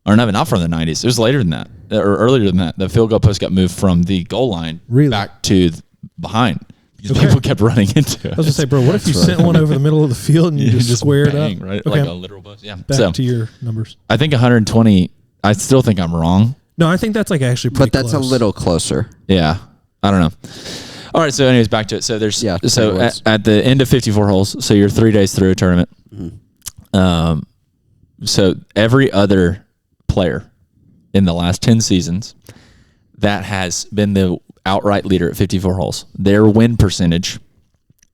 or not from the 90s. It was later than that, or earlier than that. The field goal post got moved from the goal line back to behind. Because people kept running into it. I was going to say, bro, what if you sent one over the middle of the field and you just square it up? Right? Okay. Like a literal post. Yeah. Back to your numbers. I think 120, I still think I'm wrong. No, I think that's like actually pretty close. But that's a little closer. Yeah. I don't know. All right. So anyways, back to it. So there's, at the end of 54 holes, so you're 3 days through a tournament. Mm-hmm. So every other player in the last 10 seasons that has been the outright leader at 54 holes. Their win percentage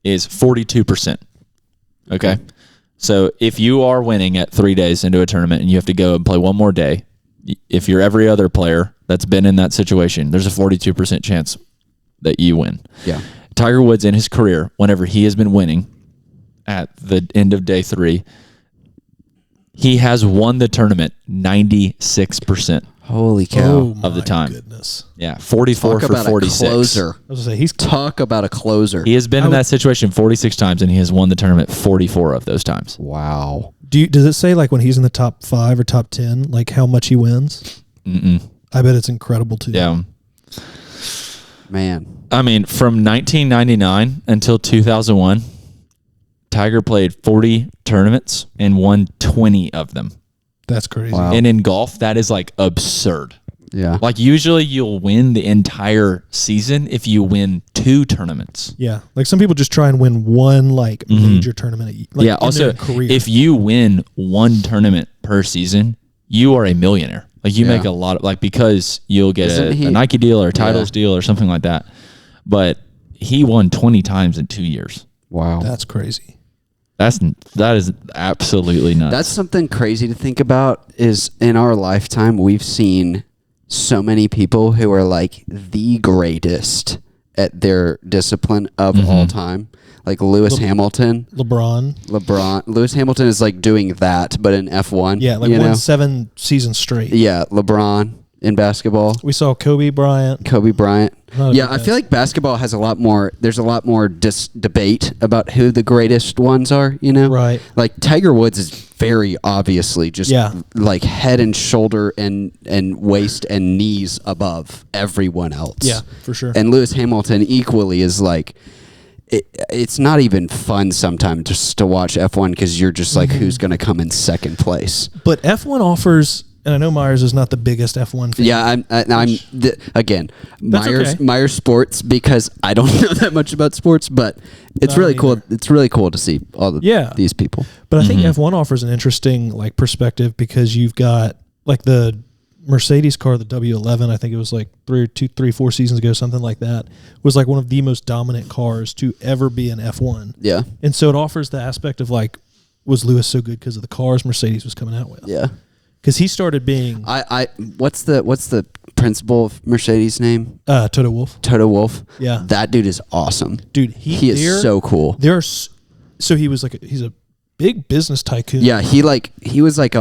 is 42%. Okay? So if you are winning at 3 days into a tournament and you have to go and play one more day, if you're every other player that's been in that situation, there's a 42% chance that you win. Yeah. Tiger Woods in his career, whenever he has been winning at the end of day 3, he has won the tournament 96%. Holy cow. Of the time. Goodness. Yeah, 44 Talk for about 46. a closer. I was going to say, Talk about a closer. He has been in that situation 46 times, and he has won the tournament 44 of those times. Wow. Does it say like when he's in the top 5 or top 10, like how much he wins? Mm-mm. I bet it's incredible too. Yeah. Man. I mean, from 1999 until 2001, Tiger played 40 tournaments and won 20 of them. That's crazy. Wow. And in golf, that is like absurd. Yeah. Like usually you'll win the entire season if you win 2 tournaments. Yeah. Like some people just try and win one like major tournament. Yeah. Also, if you win 1 tournament per season, you are a millionaire. Like you make a lot of, like, because you'll get a Nike deal or a titles deal or something like that. But he won 20 times in 2 years. Wow. That's crazy. That is absolutely nuts. That's something crazy to think about. Is in our lifetime we've seen so many people who are like the greatest at their discipline of all time. Like Lewis Hamilton. LeBron. Lewis Hamilton is like doing that, but in F1. Yeah, like won 7 seasons straight. Yeah, LeBron in basketball. We saw Kobe Bryant. Yeah, I feel like basketball has a lot more. There's a lot more debate about who the greatest ones are. You know, right? Like Tiger Woods is very obviously just like head and shoulder and waist and knees above everyone else. Yeah, for sure. And Lewis Hamilton equally is like. It's not even fun sometimes just to watch F1 because you're just like, who's going to come in second place? But F1 offers, and I know Myres is not the biggest F1 fan. Yeah, again, okay. Myres Sports, because I don't know that much about sports, but it's really cool. It's really cool to see all these people. But I think F1 offers an interesting like perspective because you've got like the Mercedes car, the W11, I think it was like 4 seasons ago, something like that, was like one of the most dominant cars to ever be in F1. Yeah. And so it offers the aspect of like, was Lewis so good because of the cars Mercedes was coming out with? Yeah. Because he started being... What's the principal of Mercedes name? Toto Wolff. Toto Wolff. Yeah. That dude is awesome. Dude, he is so cool. So he was like, he's a big business tycoon. Yeah, he was like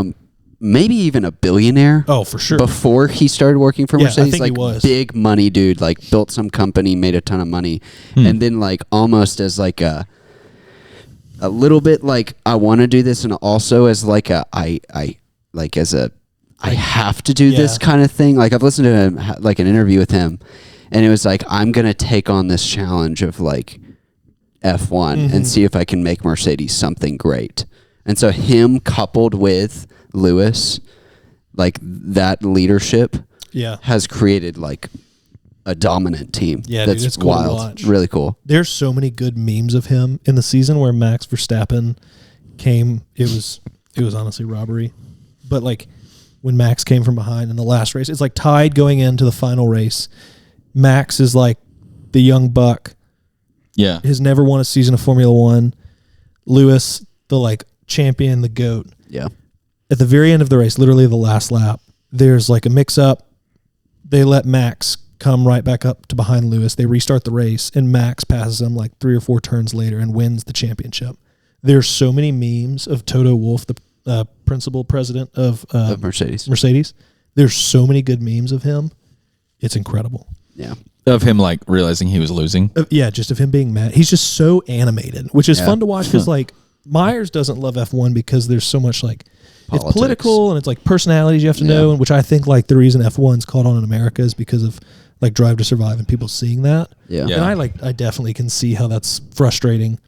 maybe even a billionaire. Oh, for sure. Before he started working for Mercedes, I think like he was. Big money dude, like built some company, made a ton of money, and then like almost as like a little bit like I want to do this, and also as like I have to do this kind of thing. Like I've listened to him, like an interview with him, and it was like I'm gonna take on this challenge of like F1 and see if I can make Mercedes something great. And so him coupled with Lewis, like that leadership has created like a dominant team. Yeah, that's dude, it's cool wild. to watch. Really cool. There's so many good memes of him in the season where Max Verstappen came. It was honestly robbery. But like when Max came from behind in the last race, it's like tied going into the final race. Max is like the young buck. Yeah. Has never won a season of Formula One. Lewis, the like champion, the GOAT. Yeah. At the very end of the race, literally the last lap, there's like a mix-up. They let Max come right back up to behind Lewis. They restart the race, and Max passes him like 3 or 4 turns later and wins the championship. There's so many memes of Toto Wolff, the principal president of Mercedes. There's so many good memes of him. It's incredible. Yeah. Of him like realizing he was losing. Just of him being mad. He's just so animated, which is fun to watch because like Myres doesn't love F1 because there's so much like politics. It's political and it's like personalities you have to know, and which I think like the reason F1's caught on in America is because of like Drive to Survive and people seeing that. Yeah. And I definitely can see how that's frustrating,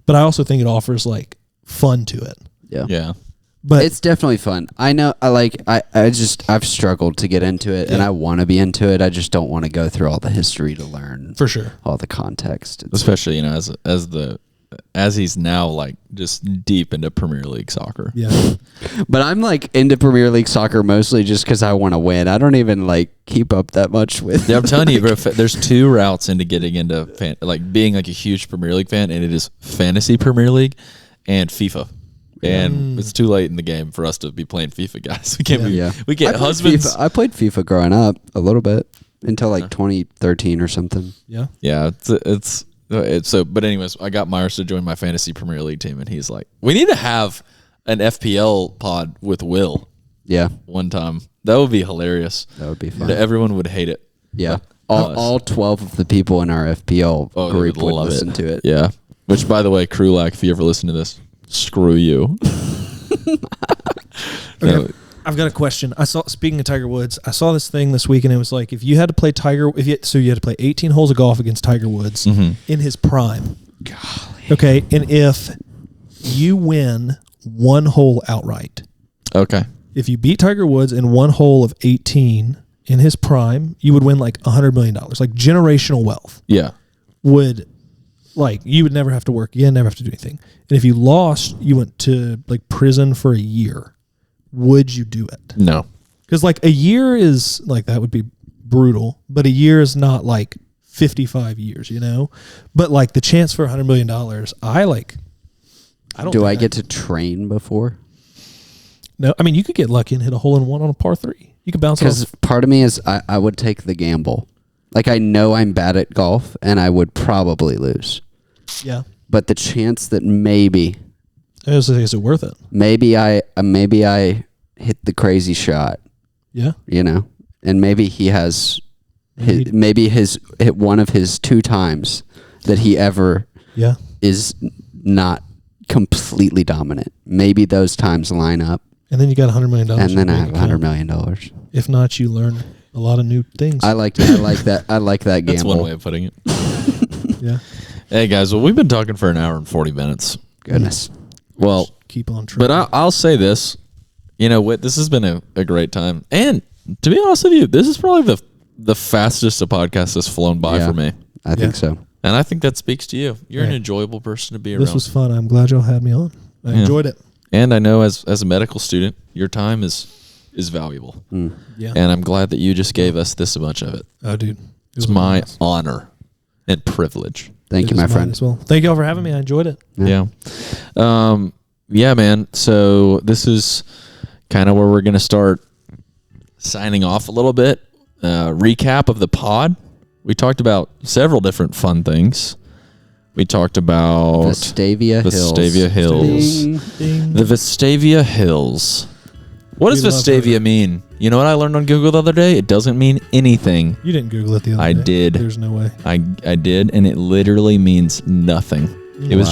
but I also think it offers like fun to it. Yeah. Yeah. But it's definitely fun. I know. I've struggled to get into it, and I want to be into it. I just don't want to go through all the history to learn for sure all the context, especially as the as he's now like just deep into Premier League soccer. Yeah. But I'm like into Premier League soccer mostly just because I want to win. I don't even like keep up that much with. Yeah, I'm telling you, bro. There's two routes into getting into like being like a huge Premier League fan, and it is fantasy Premier League and FIFA. And it's too late in the game for us to be playing FIFA, guys. We can't we get husbands. I played FIFA growing up a little bit until like 2013 or something. Yeah. Yeah, it's so. But anyways, I got Myres to join my fantasy Premier League team, and he's like, "We need to have an FPL pod with Will." Yeah, one time that would be hilarious. That would be fun. Everyone would hate it. Yeah, all 12 of the people in our FPL group would listen to it. Yeah. Which, by the way, Krulak, if you ever listen to this, screw you. Okay. I've got a question. Speaking of Tiger Woods, I saw this thing this week, and it was like if you had to play you had to play 18 holes of golf against Tiger Woods in his prime. Golly. Okay, and if you win one hole outright, okay, if you beat Tiger Woods in one hole of 18 in his prime, you would win like $100 million, like generational wealth. Yeah, you would never have to work again, never have to do anything. And if you lost, you went to like prison for a year. Would you do it? No. Because like a year is like, that would be brutal, but a year is not like 55 years, you know? But like the chance for $100 million, I don't Do I get to train before? No, I mean, you could get lucky and hit a hole in one on a par 3. You could bounce off. Because part of me is I would take the gamble. Like I know I'm bad at golf and I would probably lose. Yeah. But the chance that maybe... Is it worth it? Maybe I hit the crazy shot. Yeah. You know, and maybe he has hit one of his 2 times that he ever is not completely dominant. Maybe those times line up. And then you got $100 million. And then I have $100 million. If not, you learn a lot of new things. I like that. I like that gamble. That's one way of putting it. Yeah. Hey guys, well, we've been talking for an hour and 40 minutes. Goodness. Well, keep on trying. But I'll say this, Whit, this has been a great time. And to be honest with you, this is probably the fastest a podcast has flown by for me. I think so. And I think that speaks to you. You're an enjoyable person to be around. This was fun. I'm glad y'all had me on. I enjoyed it. And I know as a medical student, your time is valuable. Yeah. And I'm glad that you just gave us this much of it. Oh, dude. It's my honor and privilege. Thank you, my friend. As well. Thank y'all for having me. I enjoyed it. Yeah. Yeah, man. So this is kind of where we're going to start signing off a little bit. Recap of the pod. We talked about several different fun things. We talked about Vestavia Hills. Ding, ding. The Vestavia Hills. What does Vestavia mean? You know what I learned on Google the other day? It doesn't mean anything. You didn't Google it the other day. I did. There's no way. I did, and it literally means nothing. It was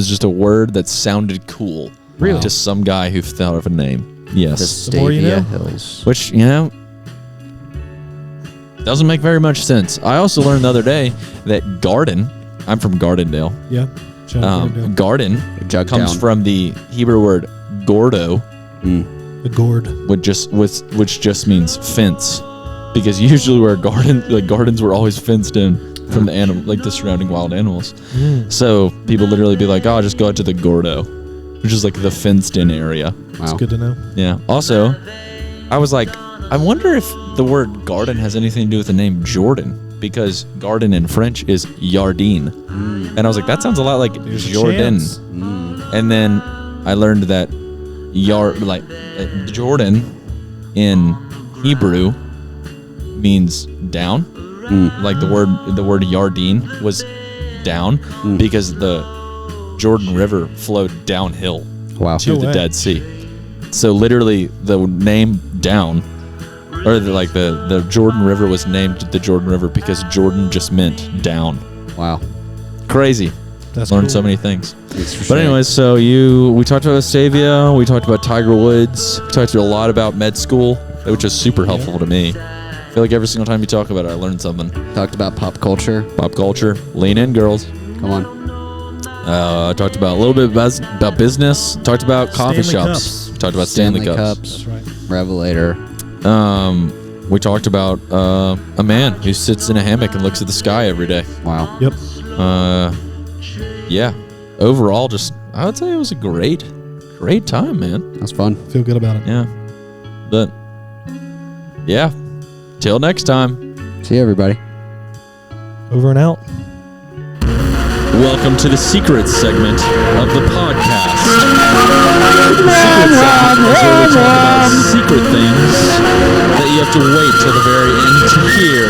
just a word that sounded cool. Really? To some guy who thought of a name. Yes. Vestavia Hills. Which, doesn't make very much sense. I also learned the other day that garden, I'm from Gardendale. Yeah. Garden comes from the Hebrew word gordo. The gourd. Which just means fence. Because usually where gardens were always fenced in from the animal, like the surrounding wild animals. So people literally be like, "Oh, just go out to the gordo," which is like the fenced-in area. Wow. That's good to know. Yeah. Also, I was like, I wonder if the word garden has anything to do with the name Jordan, because garden in French is jardin. And I was like, that sounds a lot like Jordan. And then I learned that Jordan in Hebrew means down. Like the word Yardine was down because the Jordan River flowed downhill to the Dead Sea. So literally the name down, or the Jordan River was named the Jordan River because Jordan just meant down. Wow. Crazy. That's Learned cool. so many things. But anyways, so we talked about Vestavia, we talked about Tiger Woods, we talked a lot about med school, which is super helpful to me. I feel like every single time you talk about it, I learned something. Talked about pop culture. Lean in, girls. Come on. Talked about a little bit about business. Talked about coffee Stanley shops. Talked about Stanley Cups. That's right. Revelator. We talked about a man who sits in a hammock and looks at the sky every day. Wow. Yep. Yeah. overall, I would say it was a great time, man. That's fun. Feel good about it. Yeah. But, yeah. Till next time. See you, everybody. Over and out. Welcome to the secret segment of the podcast. The secret segment is where we talk about secret things that you have to wait till the very end to hear.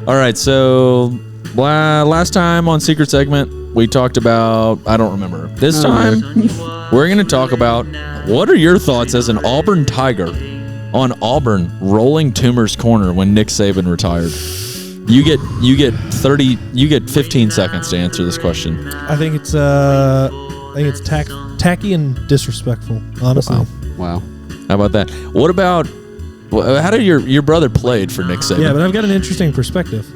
All right, so last time on secret segment, we talked about, I don't remember. This time, we're going to talk about what are your thoughts as an Auburn Tiger on Auburn rolling Toomer's corner when Nick Saban retired. You get 15 seconds to answer this question. I think it's tacky and disrespectful, honestly. Wow. How about that? What about how did your brother played for Nick Saban? Yeah, but I've got an interesting perspective.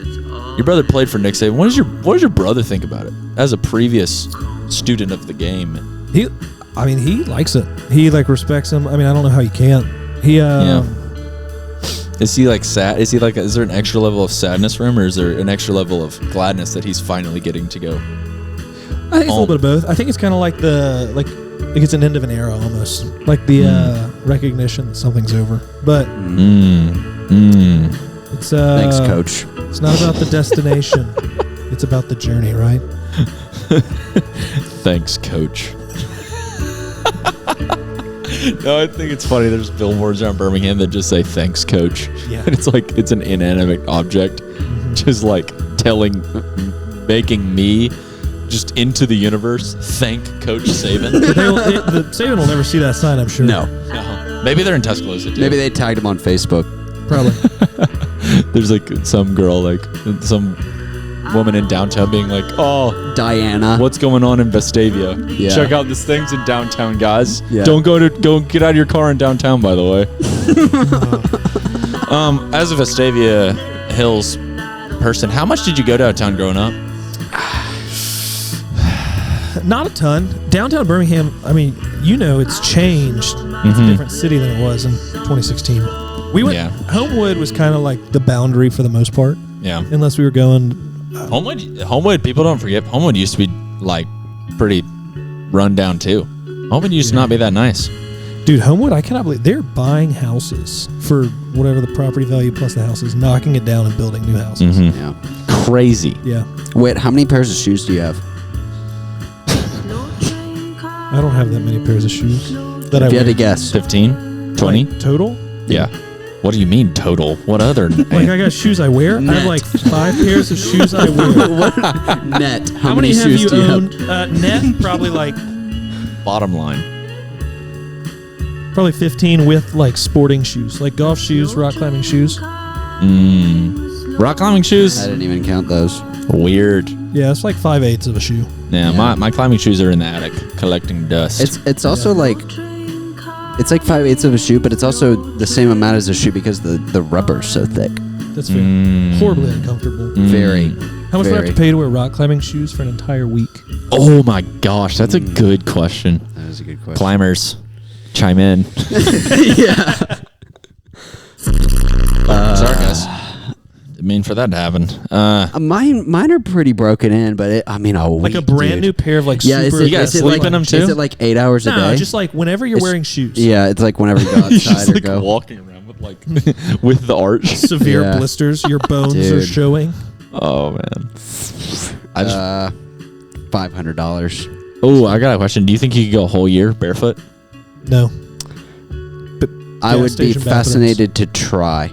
Your brother played for Nick Saban. What does your brother think about it as a previous student of the game? He likes it. He respects him. I mean, I don't know how you can't. Is he sad? Is there an extra level of sadness for him, or is there an extra level of gladness that he's finally getting to go? I think it's a little bit of both. I think it's kind of like it's an end of an era almost, like the recognition that something's over. But it's thanks, Coach. It's not about the destination; it's about the journey, right? Thanks, Coach. No, I think it's funny. There's billboards around Birmingham that just say "Thanks, Coach." Yeah, and it's an inanimate object, just making me just into the universe. Thank Coach Saban. the Saban will never see that sign, I'm sure. No. Maybe they're in Tuscaloosa too. Maybe they tagged him on Facebook. Probably. There's some girl, some woman in downtown being like, "Oh, Diana, what's going on in Vestavia? Yeah. Check out this thing's in downtown, guys. Yeah. Don't go get out of your car in downtown, by the way." As a Vestavia Hills person, how much did you go downtown growing up? Not a ton. Downtown Birmingham, I mean, it's changed. It's a different city than it was in 2016. Homewood was kind of like the boundary for the most part. Yeah. Unless we were going... Homewood, people don't forget, Homewood used to be pretty run down too. Homewood used to not be that nice. Dude, Homewood, I cannot believe they're buying houses for whatever the property value plus the houses, knocking it down and building new houses. Mm-hmm. Yeah. Crazy. Yeah. Wait, how many pairs of shoes do you have? I don't have that many pairs of shoes that if you had to guess. 15? 20? Total? Yeah. What do you mean total? What other? I got shoes I wear. Net. I have 5 pairs of shoes I wear. Net. How many shoes do you owned? Net, probably Bottom line. Probably 15 with sporting shoes, like golf shoes, rock climbing shoes. Rock climbing shoes? I didn't even count those. Weird. Yeah, it's 5/8 of a shoe. Yeah, my climbing shoes are in the attic collecting dust. It's also it's 5/8 of a shoe, but it's also the same amount as a shoe because the rubber's so thick. That's very horribly uncomfortable. Very. How much would I have to pay to wear rock climbing shoes for an entire week? Oh my gosh, that's a good question. That is a good question. Climbers, chime in. Yeah. Sorry, guys. Didn't mean for that to happen. Mine are pretty broken in, but a week, like a brand new pair of yeah, super. You gotta sleep in them too? Is it 8 hours a day? No, just whenever you're wearing shoes. Yeah, it's whenever you go outside just or go. walking around with with the arch. Severe blisters, your bones are showing. Oh man. I just $500. Oh, I got a question. Do you think you could go a whole year barefoot? No. But I would be fascinated to try.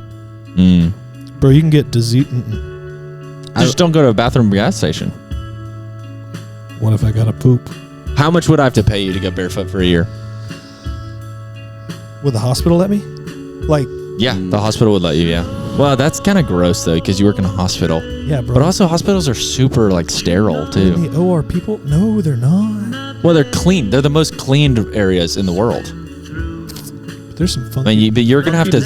Bro, you can get disease. Just don't go to a bathroom gas station. What if I got to poop? How much would I have to pay you to go barefoot for a year? Would the hospital let me? Yeah, the hospital would let you, yeah. Well, that's kind of gross, though, because you work in a hospital. Yeah, bro. But also, hospitals are super, sterile, too. The OR people? No, they're not. Well, they're clean. They're the most cleaned areas in the world. There's some funky. But you're gonna have to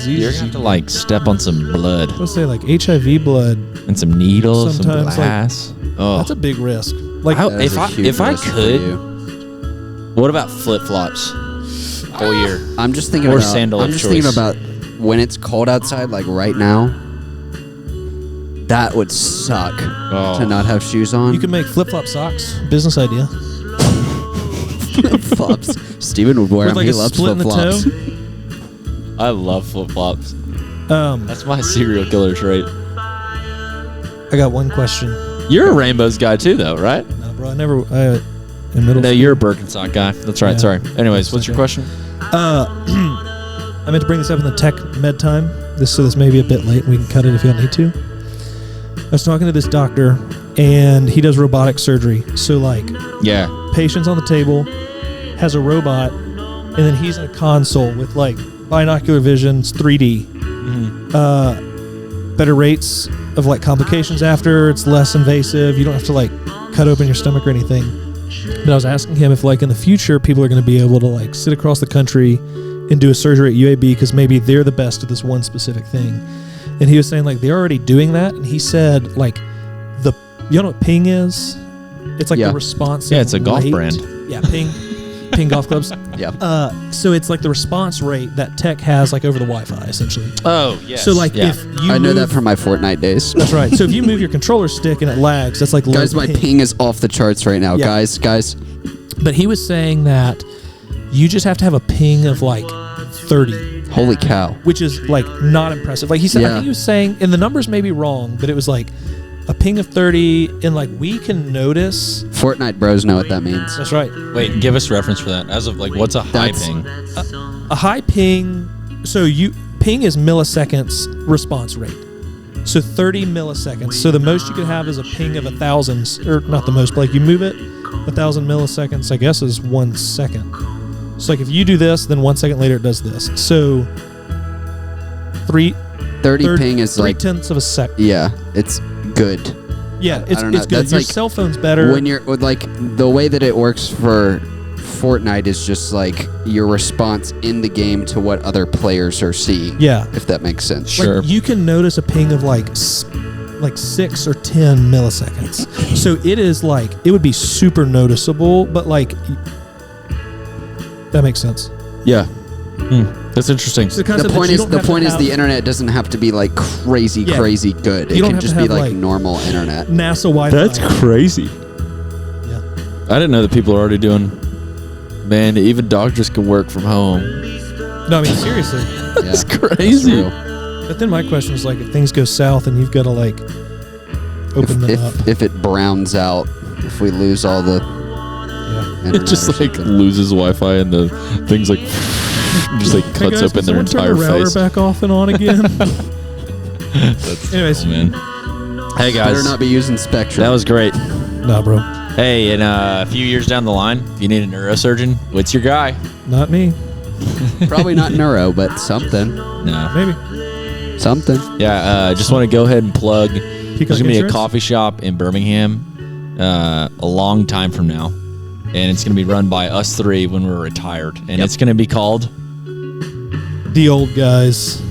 step on some blood. Let's say HIV blood and some needles, some sometimes, glass. Oh, that's a big risk. If I could, what about flip flops? Whole year. I'm just thinking or about sandal I'm of just choice. thinking about when it's cold outside, like right now. That would suck to not have shoes on. You can make flip-flop socks. Business idea. Flip-flops. Steven would wear them. Like he loves flip-flops. I love flip-flops. That's my serial killer trait. I got one question. You're a rainbows guy too, though, right? No, bro. I never. In middle. No, you're a Birkenstock guy. That's right. Yeah. Sorry. Anyways, what's your question? I meant to bring this up in the tech med time. This may be a bit late. We can cut it if y'all need to. I was talking to this doctor, and he does robotic surgery. So, like, patient's on the table, has a robot, and then he's in a console with, like, binocular visions, 3D. Mm-hmm. Better rates of, like, complications after. It's less invasive. You don't have to, like, cut open your stomach or anything. But I was asking him if, like, in the future, people are going to be able to, like, sit across the country and do a surgery at UAB because maybe they're the best at this one specific thing. And he was saying, like, they're already doing that. And he said, like, you know what ping is? It's like the response. Yeah, it's a golf brand. Yeah, ping golf clubs. Yeah. So it's like the response rate that tech has, like, over the Wi-Fi, essentially. Oh, yes. So, like, if you I know that from my Fortnite days. That's right. So if you move your controller stick and it lags, that's like low guys, my ping is off the charts right now, guys. But he was saying that you just have to have a ping of, like, 30. Holy cow. Which is, like, not impressive. Like, he said, I think he was saying, and the numbers may be wrong, but it was like a ping of 30, and, like, we can notice. Fortnite bros know what that means. That's right. Wait, give us reference for that. As of, like, what's a high ping? A high ping. So ping is milliseconds response rate. So 30 milliseconds. So the most you could have is a ping of 1,000, or not the most, but, like, you move it 1,000 milliseconds, I guess, is 1 second. So, like, if you do this, then 1 second later it does this. So 30 ping is like 0.3 of a second. Yeah, it's good. Yeah, it's good. That's your like, cell phone's better. When you're like, the way that it works for Fortnite is just like your response in the game to what other players are seeing. Yeah, if that makes sense. Sure. Like, you can notice a ping of like 6 or 10 milliseconds. So it is like, it would be super noticeable, but, like, that makes sense. Yeah. That's interesting. The point is the internet doesn't have to be, like, crazy good. It can just be like normal internet. NASA Wi-Fi. That's crazy. Yeah. I didn't know that people are already doing. Man, even doctors can work from home. No, I mean, seriously. That's crazy. But then my question is, like, if things go south and you've got to, like, open them up. If it browns out, if we lose all the it just, like, loses Wi-Fi and the things, like, just, like, cuts open their entire face. Turn the router back off and on again. Anyways, cool, man. Hey, guys. Better not be using Spectrum. That was great. Nah, bro. Hey, in a few years down the line, if you need a neurosurgeon, what's your guy? Not me. Probably not neuro, but something. No. Maybe. Something. Yeah, just want to go ahead and plug. There's going to be a coffee shop in Birmingham a long time from now. And it's going to be run by us three when we're retired. And it's going to be called The Old Guys.